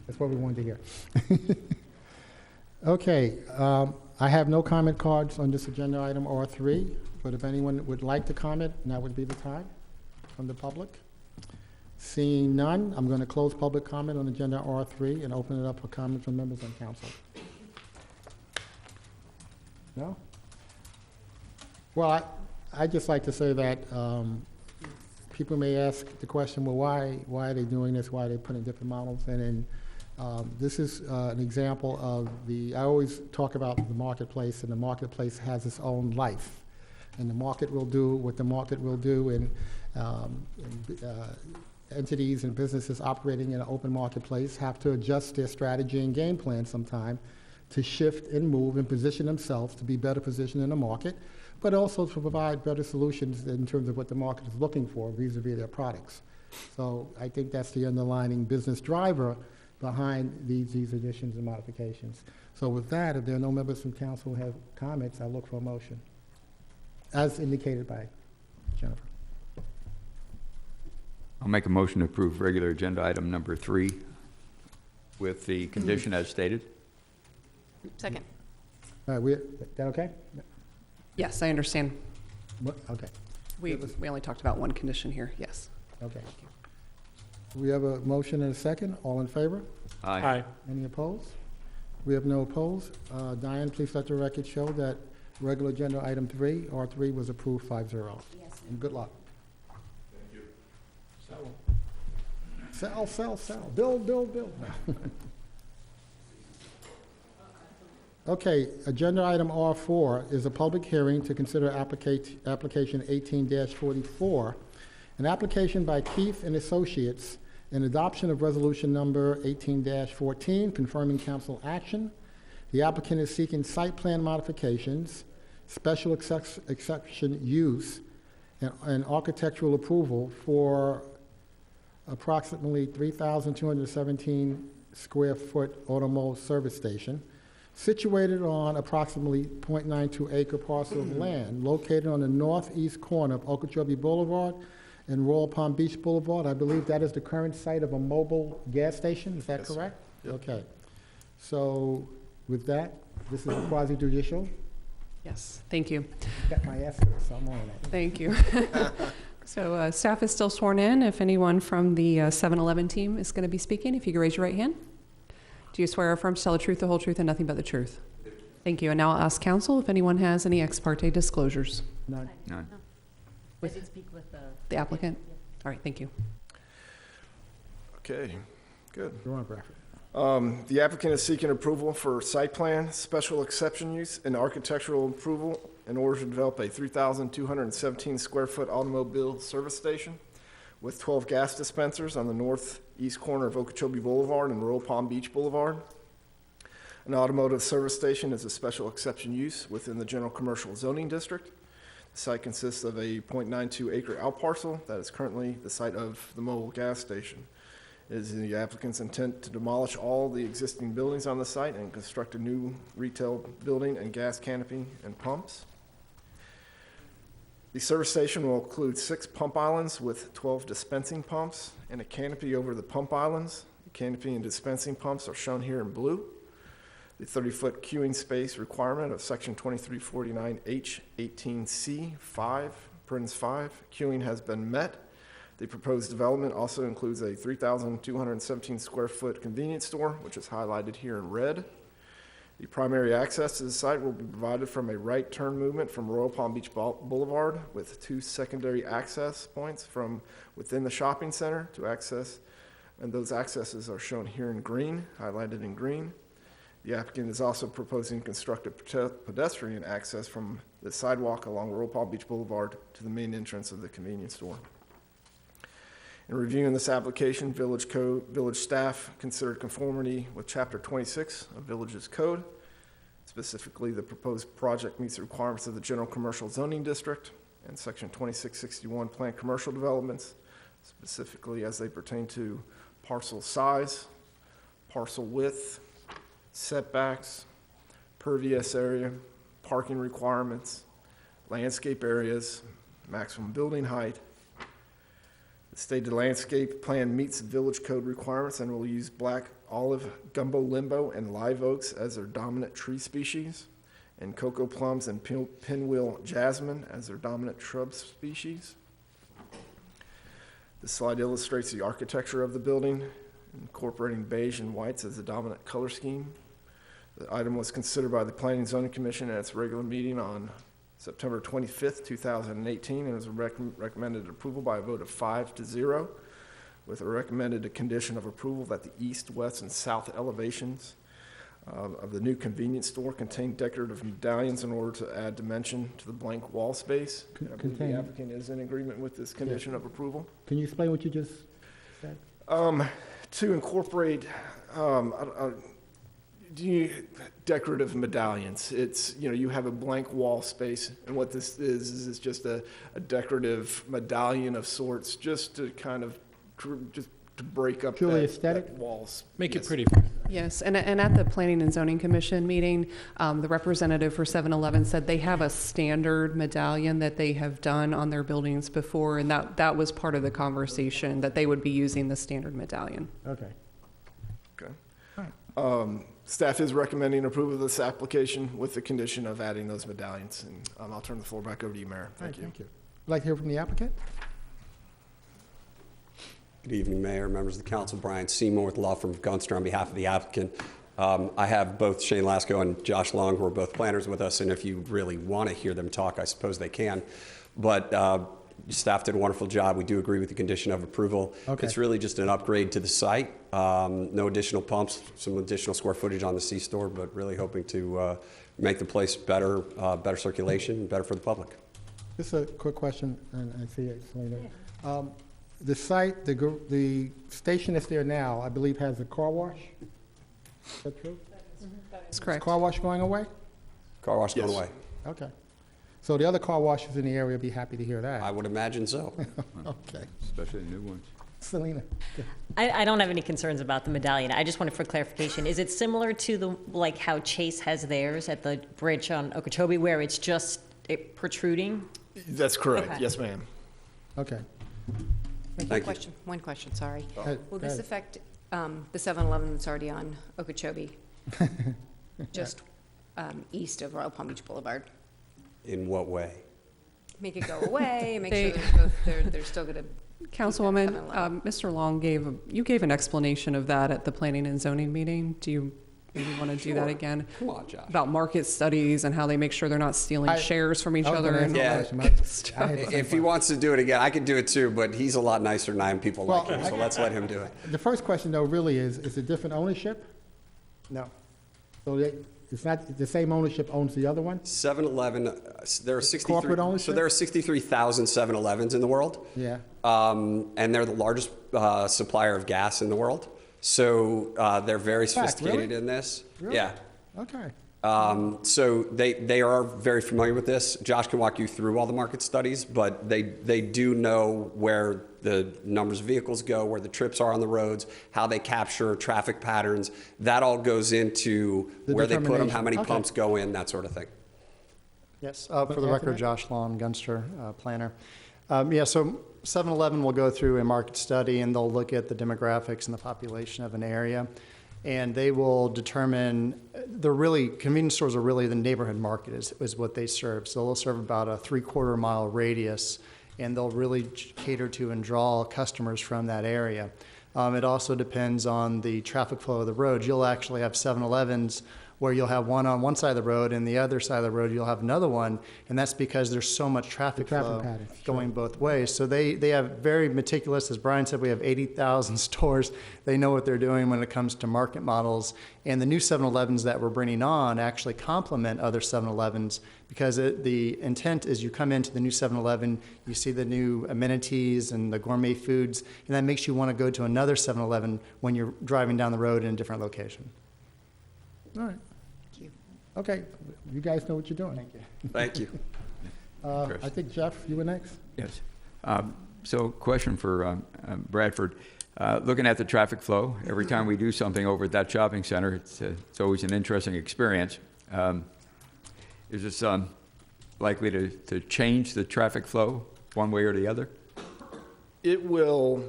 That's what we wanted to hear. Okay, I have no comment cards on this agenda item R3, but if anyone would like to comment, now would be the time from the public. Seeing none, I'm going to close public comment on agenda R3 and open it up for comments from members on council. No? Well, I'd just like to say that people may ask the question, well, why are they doing this? Why are they putting different models? And then this is an example of I always talk about the marketplace, and the marketplace has its own life. And the market will do what the market will do, and entities and businesses operating in an open marketplace have to adjust their strategy and game plan sometime to shift and move and position themselves to be better positioned in the market, but also to provide better solutions in terms of what the market is looking for vis-a-vis their products. So I think that's the underlying business driver behind these additions and modifications. So with that, if there are no members from council who have comments, I look for a motion, as indicated by Jennifer. I'll make a motion to approve regular agenda item number 3 with the condition as stated. Second. All right, that okay? Yes, I understand. Okay, We only talked about one condition here, yes. okay. We have a motion and a second. All in favor? Aye. Any opposed? We have no opposed. Diane, please let the record show that regular agenda item 3, R3, was approved 5-0. Yes. And good luck. Thank you. Sell. Build. Okay, agenda item R4 is a public hearing to consider application 18-44, an application by Keith and Associates, an adoption of resolution number 18-14, confirming council action. The applicant is seeking site plan modifications, special exception use, and architectural approval for approximately 3,217 square foot automobile service station situated on approximately 0.92 acre parcel of land located on the northeast corner of Okeechobee Boulevard and Royal Palm Beach Boulevard. I believe that is the current site of a mobile gas station, is that Yes. correct? Yep. Okay. So with that, this is a quasi judicial. Yes, thank you. Got my S there, so I'm on it. Thank you. So staff is still sworn in. If anyone from the 7-Eleven team is going to be speaking, if you could raise your right hand. Do you swear or affirm to tell the truth, the whole truth, and nothing but the truth? Thank you. And now I'll ask counsel if anyone has any ex parte disclosures. None. None. I did speak with The applicant? All right, thank you. Okay, good. You're on, Bradford. The applicant is seeking approval for site plan, special exception use, and architectural approval in order to develop a 3,217 square foot automobile service station with 12 gas dispensers on the northeast corner of Okeechobee Boulevard and Royal Palm Beach Boulevard. An automotive service station is a special exception use within the general commercial zoning district. The site consists of a 0.92 acre outparcel that is currently the site of the mobile gas station. It is the applicant's intent to demolish all the existing buildings on the site and construct a new retail building and gas canopy and pumps. The service station will include 6 pump islands with 12 dispensing pumps and a canopy over the pump islands. The canopy and dispensing pumps are shown here in blue. The 30-foot queuing space requirement of Section 2349H18C 5, parens 5, queuing has been met. The proposed development also includes a 3,217 square foot convenience store, which is highlighted here in red. The primary access to the site will be provided from a right turn movement from Royal Palm Beach Boulevard with 2 secondary access points from within the shopping center to access, and those accesses are shown here in green, highlighted in green. The applicant is also proposing to construct a pedestrian access from the sidewalk along Royal Palm Beach Boulevard to the main entrance of the convenience store. In reviewing this application, village staff considered conformity with Chapter 26 of Village's Code. Specifically, the proposed project meets the requirements of the General Commercial Zoning District and Section 2661 Planned Commercial Developments, specifically as they pertain to parcel size, parcel width, setbacks, pervious area, parking requirements, landscape areas, maximum building height. The stated landscape plan meets village code requirements and will use black olive, gumbo limbo, and live oaks as their dominant tree species, and cocoa plums and pinwheel jasmine as their dominant shrub species. This slide illustrates the architecture of the building, incorporating beige and whites as the dominant color scheme. The item was considered by the Planning and Zoning Commission at its regular meeting on September 25th, 2018, and was recommended approval by a vote of 5-0, with a recommended condition of approval that the east, west, and south elevations of the new convenience store contain decorative medallions in order to add dimension to the blank wall space. I believe the applicant is in agreement with this condition of approval. Can you explain what you just said? To incorporate decorative medallions. It's, you have a blank wall space, and what this is just a decorative medallion of sorts, just to kind of just to break up Purely that aesthetic? walls. Make Yes. it pretty. Yes, and at the Planning and Zoning Commission meeting, the representative for 7-Eleven said they have a standard medallion that they have done on their buildings before, and that was part of the conversation, that they would be using the standard medallion. Okay. Okay. Staff is recommending approval of this application with the condition of adding those medallions, and I'll turn the floor back over to you, Mayor. Thank you. Thank you. I'd like to hear from the applicant. Good evening, Mayor, members of the council. Brian Seymour with the law firm of Gunster on behalf of the applicant. I have both Shane Lasko and Josh Long, who are both planners with us, and if you really want to hear them talk, I suppose they can. But Staff did a wonderful job. We do agree with the condition of approval. Okay. It's really just an upgrade to the site. No additional pumps, some additional square footage on the C-store, but really hoping to make the place better, better circulation, better for the public. Just a quick question, and I see it, Selena. The site, the station that's there now, I believe has a car wash? Is that true? That's Is correct. car wash going away? Car wash going Yes. away. Okay. So the other car washes in the area will be happy to hear that. I would imagine so. Okay. Especially the new ones. Selena? I don't have any concerns about the medallion. I just wanted for clarification. Is it similar to the, like how Chase has theirs at the bridge on Okeechobee where it's just protruding? That's correct. Okay. Yes, ma'am. Okay. Thank you. One question, sorry. Go Will this ahead. affect the 7-Eleven that's already on Okeechobee? Just east of Royal Palm Beach Boulevard? In what way? Make it go away, make They- sure they're still gonna. Councilwoman, 7-Eleven. Mr. Long gave an explanation of that at the planning and zoning meeting. Do you maybe want to do that Sure. again? Come on, Josh. About market studies and how they make sure they're not stealing I- shares from each I was other. gonna and ask all a that question. stuff. I had the same If he wants to do it again, I could do it too, but he's a lot nicer than I am. People like Well, him, so let's let him do it. The first question, though, really is it different ownership? No. So it's not the same ownership owns the other one? 7-Eleven, there are 63. Corporate So ownership? there are 63,000 7-Elevens in the world. Yeah. And they're the largest supplier of gas in the world. So they're very Fact, sophisticated really? in this. Really? Yeah. Okay. So they are very familiar with this. Josh can walk you through all the market studies, but they do know where the numbers of vehicles go, where the trips are on the roads, how they capture traffic patterns. That all goes into The where they put them, how many determination. Okay. pumps go in, that sort of thing. Yes, for the Anthony? record, Josh Long, Gunster, planner. Yeah, so 7-Eleven will go through a market study and they'll look at the demographics and the population of an area. And they will determine, convenience stores are really the neighborhood market is what they serve. So they'll serve about a 3/4 mile radius and they'll really cater to and draw customers from that area. It also depends on the traffic flow of the road. You'll actually have 7-Elevens where you'll have one on one side of the road and the other side of the road you'll have another one, and that's because there's so much traffic traffic flow patterns, going both ways. So they have very meticulous, as Brian said, we have 80,000 stores. They know what they're doing when it comes to market models, and the new 7-Elevens that we're bringing on actually complement other 7-Elevens because the intent is you come into the new 7-Eleven, you see the new amenities and the gourmet foods, and that makes you want to go to another 7-Eleven when you're driving down the road in a different location. All right. Thank you. Okay, you guys know what you're doing. Thank you. Thank you. I think, Jeff, you were next? Yes. So question for Bradford. Looking at the traffic flow, every time we do something over at that shopping center, it's always an interesting experience. Is this likely to change the traffic flow one way or the other? It will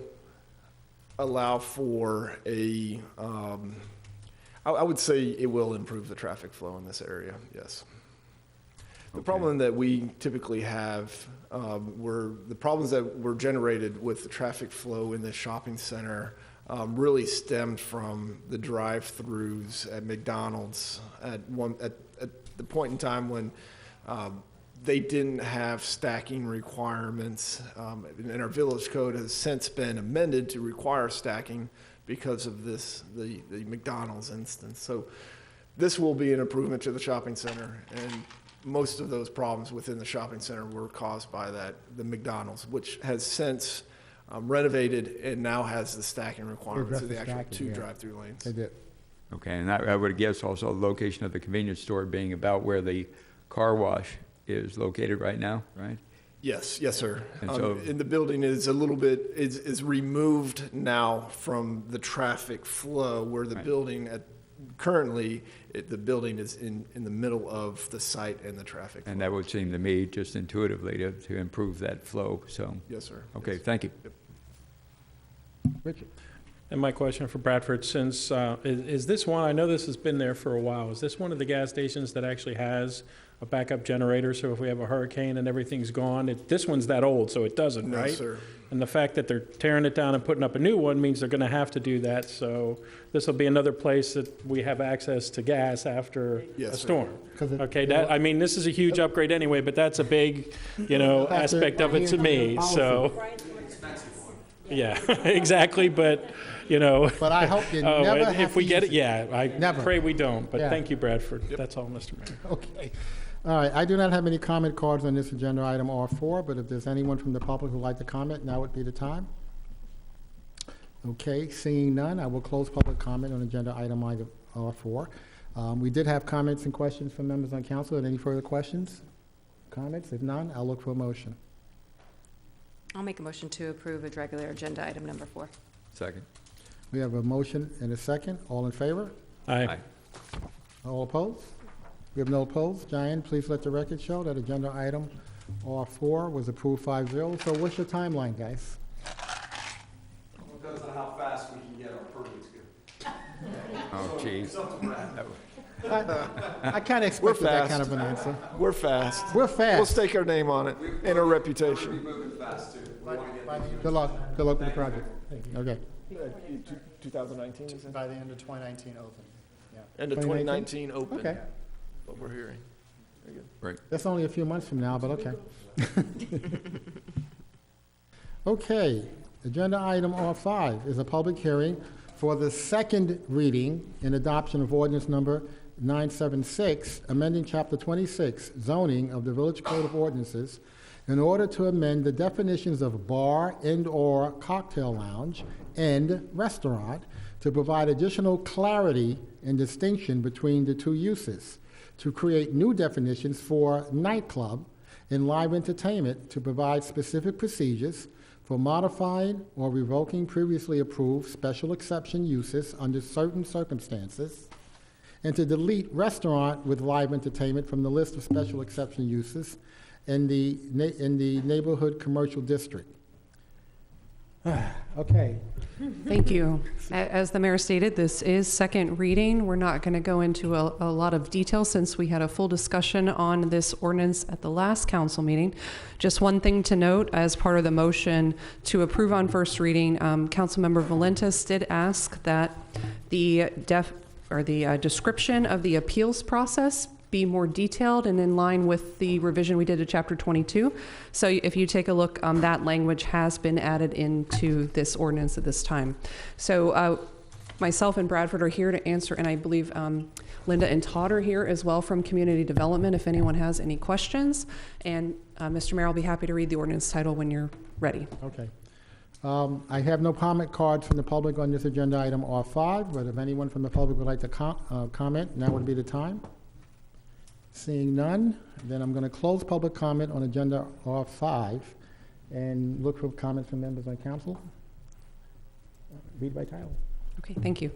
allow for I would say it will improve the traffic flow in this area, yes. The problem that we typically have, the problems that were generated with the traffic flow in the shopping center really stemmed from the drive-throughs at McDonald's at the point in time when they didn't have stacking requirements, and our village code has since been amended to require stacking because of the McDonald's instance. So this will be an improvement to the shopping center, and most of those problems within the shopping center were caused by the McDonald's, which has since renovated and now has the stacking requirements of the actual Stacking, two yeah. drive-through lanes. They did. Okay, and I would guess also the location of the convenience store being about where the car wash is located right now, right? Yes, sir. And so- And the building is a little bit, is removed now from the traffic flow where the Right. building currently, the building is in the middle of the site and the traffic flow. And that would seem to me, just intuitively, to improve that flow, so. Yes, sir. Okay, Yes. thank you. Richard? And my question for Bradford, since, is this one, I know this has been there for a while, is this one of the gas stations that actually has a backup generator? So if we have a hurricane and everything's gone, this one's that old, so it doesn't, No, right? sir. And the fact that they're tearing it down and putting up a new one means they're going to have to do that. So this will be another place that we have access to gas after Yes, a sir. storm. 'Cause it- Okay, I mean, this is a huge upgrade anyway, but that's a big, aspect of it to me, so. Yeah, exactly, but, But I hope you never have if we to get use it, yeah, I Never. pray we don't, but Yeah. thank you, Bradford. That's all, Mr. Mayor. Okay. All right, I do not have any comment cards on this agenda item R4, but if there's anyone from the public who'd like to comment, now would be the time. Okay, seeing none, I will close public comment on agenda item R4. We did have comments and questions from members on council. Any further questions? Comments? If none, I'll look for a motion. I'll make a motion to approve a regular agenda item number 4. Second. We have a motion and a second. All in favor? Aye. All opposed? We have no opposed. Diane, please let the record show that agenda item R4 was approved 5-0. So what's your timeline, guys? Depends on how fast we can get our permits good. Oh, geez. I kind of We're expected that fast. kind of an answer. We're fast. We're We'll fast. stake our name on it and our reputation. Moving fast, too. We want to get Good luck. Good luck with the project. Okay. 2019, is it? By the end of 2019 open. Yeah. End of 2019 open. Okay. What we're hearing. Very good. Right. That's only a few months from now, but okay. Okay, agenda item R5 is a public hearing for the second reading and adoption of ordinance number 976, amending Chapter 26, zoning of the Village Code of Ordinances in order to amend the definitions of bar and/or cocktail lounge and restaurant to provide additional clarity and distinction between the two uses, to create new definitions for nightclub and live entertainment, to provide specific procedures for modifying or revoking previously approved special exception uses under certain circumstances, and to delete restaurant with live entertainment from the list of special exception uses in the neighborhood commercial district. Okay. Thank you. As the mayor stated, this is second reading. We're not going to go into a lot of detail since we had a full discussion on this ordinance at the last council meeting. Just one thing to note, as part of the motion to approve on first reading, Councilmember Valentis did ask that the description of the appeals process be more detailed and in line with the revision we did to Chapter 22. So if you take a look, that language has been added into this ordinance at this time. So myself and Bradford are here to answer, and I believe Linda and Todd are here as well from Community Development if anyone has any questions. And Mr. Mayor, I'll be happy to read the ordinance title when you're ready. Okay. I have no comment cards from the public on this agenda item R5, but if anyone from the public would like to comment, now would be the time. Seeing none, then I'm going to close public comment on agenda R5 and look for comments from members on council. Read by title. Okay, thank you.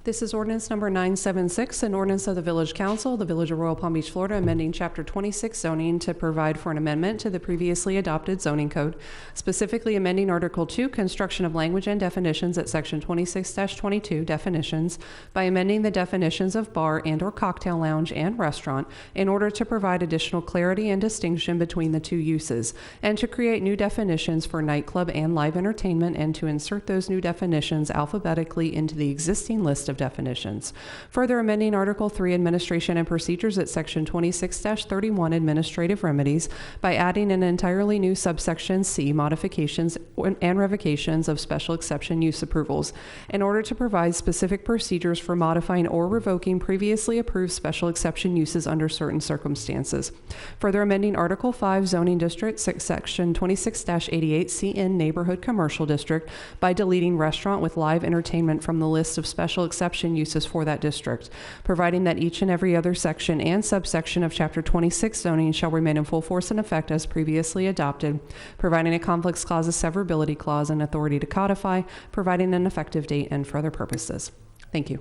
This is ordinance number 976, an ordinance of the Village Council, the Village of Royal Palm Beach, Florida, amending Chapter 26 zoning to provide for an amendment to the previously adopted zoning code, specifically amending Article 2, construction of language and definitions at Section 26-22, definitions, by amending the definitions of bar and/or cocktail lounge and restaurant in order to provide additional clarity and distinction between the two uses, and to create new definitions for nightclub and live entertainment, and to insert those new definitions alphabetically into the existing list of definitions. Further amending Article 3, Administration and Procedures at Section 26-31, Administrative Remedies, by adding an entirely new subsection C, Modifications and Revocations of Special Exception Use Approvals, in order to provide specific procedures for modifying or revoking previously approved special exception uses under certain circumstances. Further amending Article 5, Zoning District, Section 26-88, CN Neighborhood Commercial District, by deleting restaurant with live entertainment from the list of special exception uses for that district, providing that each and every other section and subsection of Chapter 26 zoning shall remain in full force and effect as previously adopted, providing a conflicts clause, a severability clause, and authority to codify, providing an effective date and for other purposes. Thank you.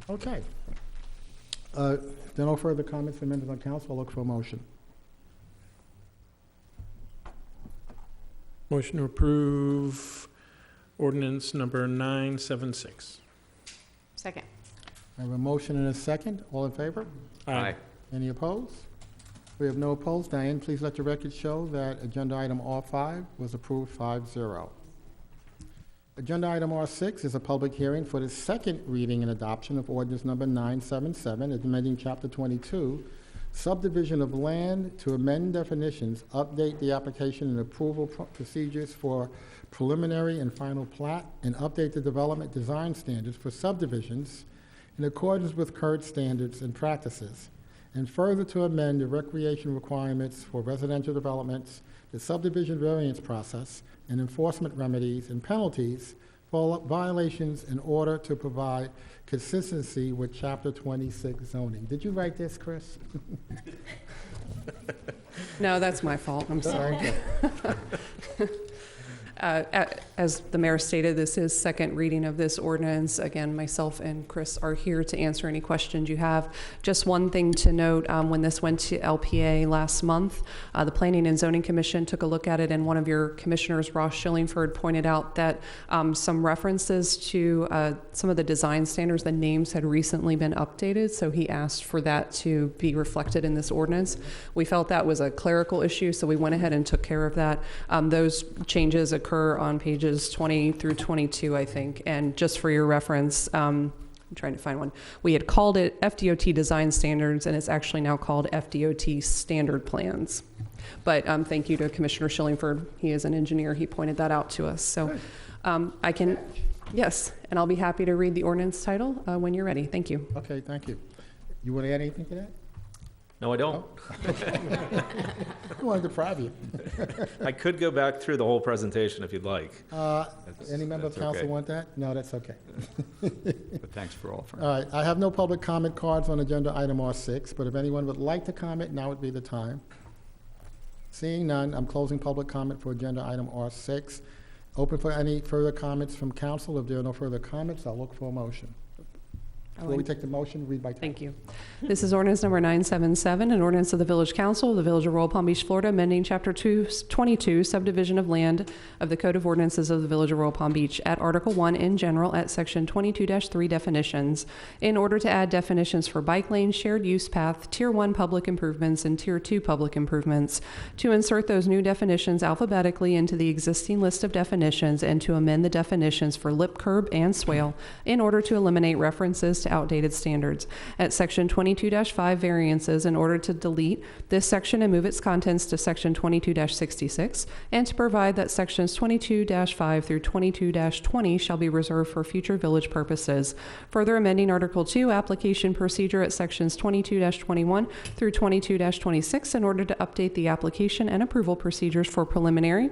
Okay. There are no further comments from members on council. I'll look for a motion. Motion to approve ordinance number 976. Second. I have a motion and a second. All in favor? Aye. Any opposed? We have no opposed. Diane, please let the record show that agenda item R5 was approved 5-0. Agenda item R6 is a public hearing for the second reading and adoption of ordinance number 977, amending Chapter 22, subdivision of land to amend definitions, update the application and approval procedures for preliminary and final plat, and update the development design standards for subdivisions in accordance with current standards and practices, and further to amend the recreation requirements for residential developments, the subdivision variance process, and enforcement remedies and penalties for violations in order to provide consistency with Chapter 26 zoning. Did you write this, Chris? No, that's my fault. I'm sorry. As the mayor stated, this is second reading of this ordinance. Again, myself and Chris are here to answer any questions you have. Just one thing to note, when this went to LPA last month, the Planning and Zoning Commission took a look at it, and one of your commissioners, Ross Schillingford, pointed out that some references to some of the design standards, the names had recently been updated, so he asked for that to be reflected in this ordinance. We felt that was a clerical issue, so we went ahead and took care of that. Those changes occur on pages 20 through 22, I think. And just for your reference, I'm trying to find one. We had called it FDOT design standards, and it's actually now called FDOT standard plans. But thank you to Commissioner Schillingford. He is an engineer. He pointed that out to us. So I can, yes, and I'll be happy to read the ordinance title when you're ready. Thank you. Okay, thank you. You want to add anything to that? No, I don't. I wanted to deprive you. I could go back through the whole presentation if you'd like. Any member of that's council okay. want that? No, that's okay. But thanks for offering. All right, I have no public comment cards on agenda item R6, but if anyone would like to comment, now would be the time. Seeing none, I'm closing public comment for agenda item R6. Open for any further comments from council. If there are no further comments, I'll look for a motion. Before we take the motion, read by title. Thank you. This is ordinance number 977, an ordinance of the Village Council of the Village of Royal Palm Beach, Florida, amending Chapter 22, subdivision of land of the Code of Ordinances of the Village of Royal Palm Beach at Article 1 in general at Section 22-3 definitions in order to add definitions for bike lane, shared use path, Tier 1 public improvements, and Tier 2 public improvements, to insert those new definitions alphabetically into the existing list of definitions and to amend the definitions for lip curb and swale in order to eliminate references to outdated standards. At Section 22-5 variances in order to delete this section and move its contents to Section 22-66 and to provide that Sections 22-5 through 22-20 shall be reserved for future village purposes. Further amending Article 2 application procedure at Sections 22-21 through 22-26 in order to update the application and approval procedures for preliminary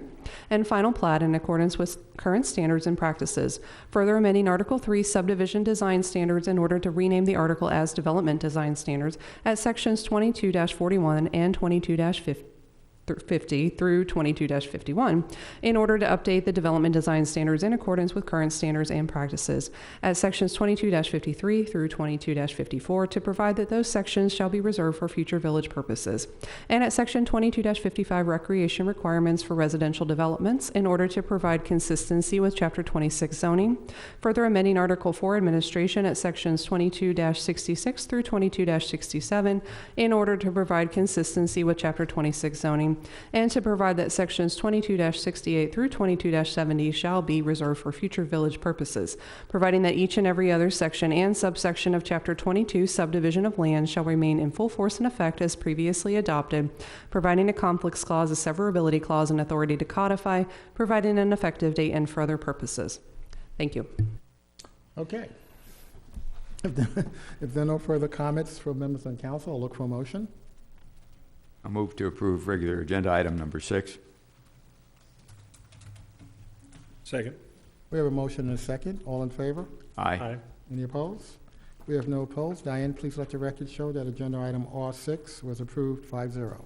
and final plat in accordance with current standards and practices. Further amending Article 3 subdivision design standards in order to rename the article as development design standards at Sections 22-41 and 22-50 through 22-51 in order to update the development design standards in accordance with current standards and practices at Sections 22-53 through 22-54 to provide that those sections shall be reserved for future village purposes, and at Section 22-55 recreation requirements for residential developments in order to provide consistency with Chapter 26 zoning. Further amending Article 4 administration at Sections 22-66 through 22-67 in order to provide consistency with Chapter 26 zoning, and to provide that Sections 22-68 through 22-70 shall be reserved for future village purposes, providing that each and every other section and subsection of Chapter 22 subdivision of land shall remain in full force and effect as previously adopted, providing a conflicts clause, a severability clause, and authority to codify, providing an effective date and for other purposes. Thank you. Okay. If there are no further comments from members on council, I'll look for a motion. I move to approve regular agenda item number 6. Second. We have a motion and a second. All in favor? Aye. Any opposed? We have no opposed. Diane, please let the record show that agenda item R6 was approved 5-0.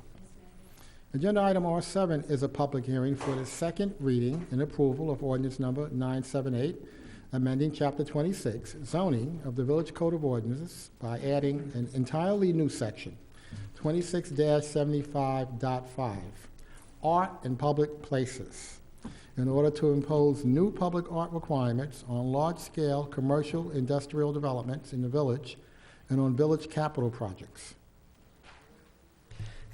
Agenda item R7 is a public hearing for the second reading and approval of ordinance number 978, amending Chapter 26, zoning of the Village Code of Ordinances by adding an entirely new section, 26-75.5, art in public places. in order to impose new public art requirements on large-scale commercial industrial developments in the village and on village capital projects.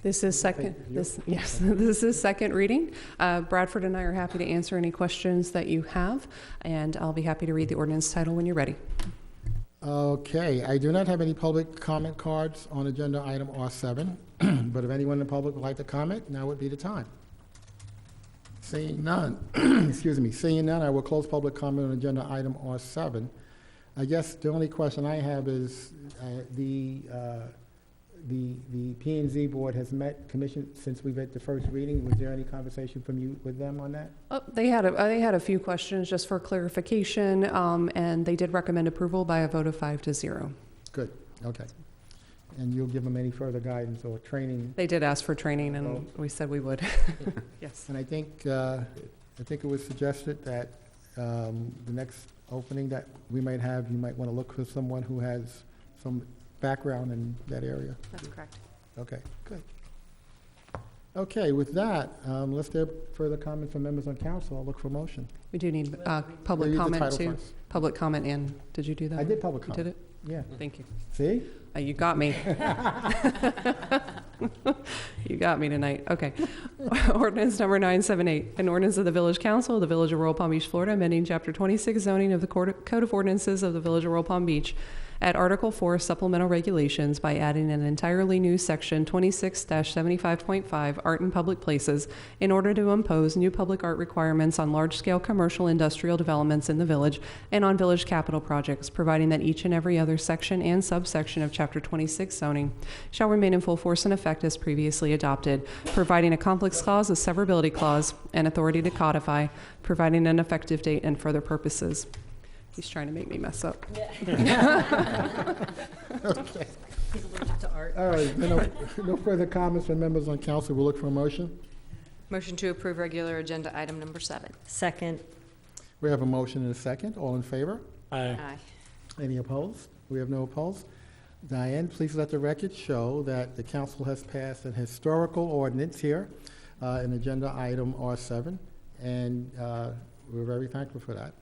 This is second. This is second reading. Bradford and I are happy to answer any questions that you have, and I'll be happy to read the ordinance title when you're ready. Okay, I do not have any public comment cards on agenda item R7, but if anyone in the public would like to comment, now would be the time. Seeing none, excuse me, seeing none, I will close public comment on agenda item R7. I guess the only question I have is the P&Z board has met commission since we've had the first reading. Was there any conversation from you with them on that? Oh, they had a few questions just for clarification, and they did recommend approval by a vote of 5-0. Good, okay. And you'll give them any further guidance or training? They did ask for training, and we said we would. Yes. And I think it was suggested that the next opening that we might have, you might want to look for someone who has some background in that area. That's correct. Okay, good. Okay, with that, unless there are further comments from members on council, I'll look for a motion. We do need Read public the comment title too. first. Public comment, and did you do that? I did public You comment. did it? Yeah. Thank you. See? You got me. You got me tonight. Okay. Ordinance number 978, an ordinance of the Village Council of the Village of Royal Palm Beach, Florida, amending Chapter 26 zoning of the Code of Ordinances of the Village of Royal Palm Beach at Article 4 Supplemental Regulations by adding an entirely new Section 26-75.5 Art in Public Places in order to impose new public art requirements on large-scale commercial industrial developments in the village and on village capital projects, providing that each and every other section and subsection of Chapter 26 zoning shall remain in full force and effect as previously adopted, providing a conflicts clause, a severability clause, and authority to codify, providing an effective date and further purposes. He's trying to make me mess up. Okay. All right, no further comments from members on council. We'll look for a motion. Motion to approve regular agenda item number 7. Second. We have a motion and a second. All in favor? Aye. Aye. Any opposed? We have no opposed. Diane, please let the record show that the council has passed an historical ordinance here in agenda item R7, and we're very thankful for that.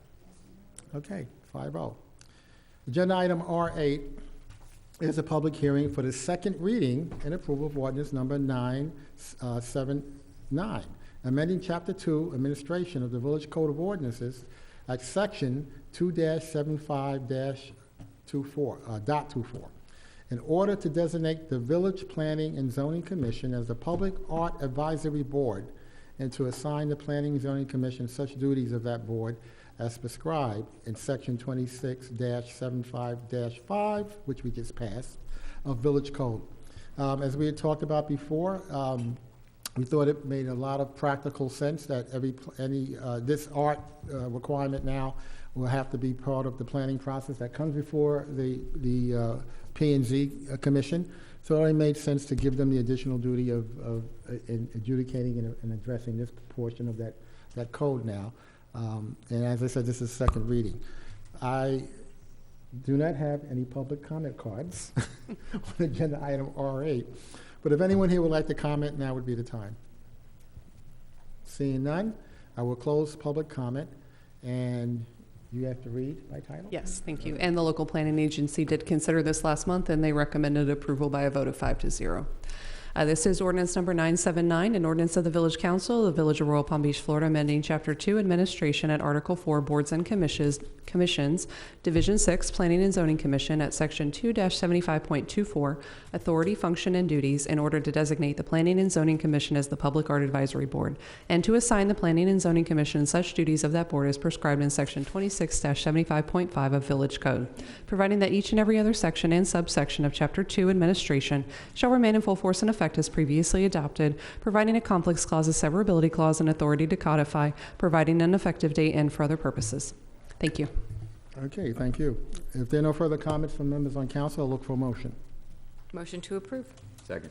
Okay, 5-0. Agenda item R8 is a public hearing for the second reading and approval of ordinance number 979, amending Chapter 2, Administration of the Village Code of Ordinances at Section 2-75-24, in order to designate the Village Planning and Zoning Commission as the Public Art Advisory Board and to assign the Planning and Zoning Commission such duties of that board as prescribed in Section 26-75-5, which we just passed, of Village Code. As we had talked about before, we thought it made a lot of practical sense that this art requirement now will have to be part of the planning process that comes before the P&Z Commission. So it only made sense to give them the additional duty of adjudicating and addressing this portion of that code now. And as I said, this is second reading. I do not have any public comment cards on agenda item R8, but if anyone here would like to comment, now would be the time. Seeing none, I will close public comment, and you have to read by title? Yes, thank you. And the local planning agency did consider this last month, and they recommended approval by a vote of 5-0. This is ordinance number 979, an ordinance of the Village Council of the Village of Royal Palm Beach, Florida, amending Chapter 2, Administration at Article 4, Boards and Commissions, Division 6, Planning and Zoning Commission at Section 2-75.24, Authority, Function, and Duties, in order to designate the Planning and Zoning Commission as the Public Art Advisory Board, and to assign the Planning and Zoning Commission such duties of that board as prescribed in Section 26-75.5 of Village Code, providing that each and every other section and subsection of Chapter 2, Administration, shall remain in full force and effect as previously adopted, providing a conflicts clause, a severability clause, and authority to codify, providing an effective date and for other purposes. Thank you. Okay, thank you. If there are no further comments from members on council, I'll look for a motion. Motion to approve. Second.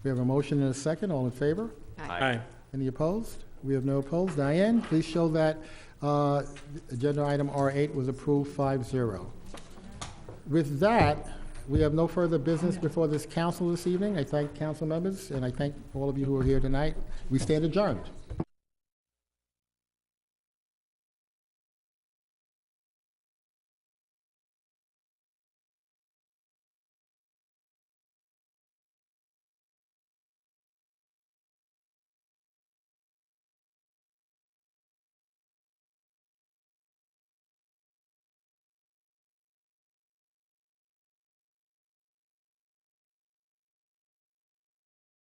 We have a motion and a second. All in favor? Aye. Any opposed? We have no opposed. Diane, please show that agenda item R8 was approved 5-0. With that, we have no further business before this council this evening. I thank council members, and I thank all of you who are here tonight. We stand adjourned.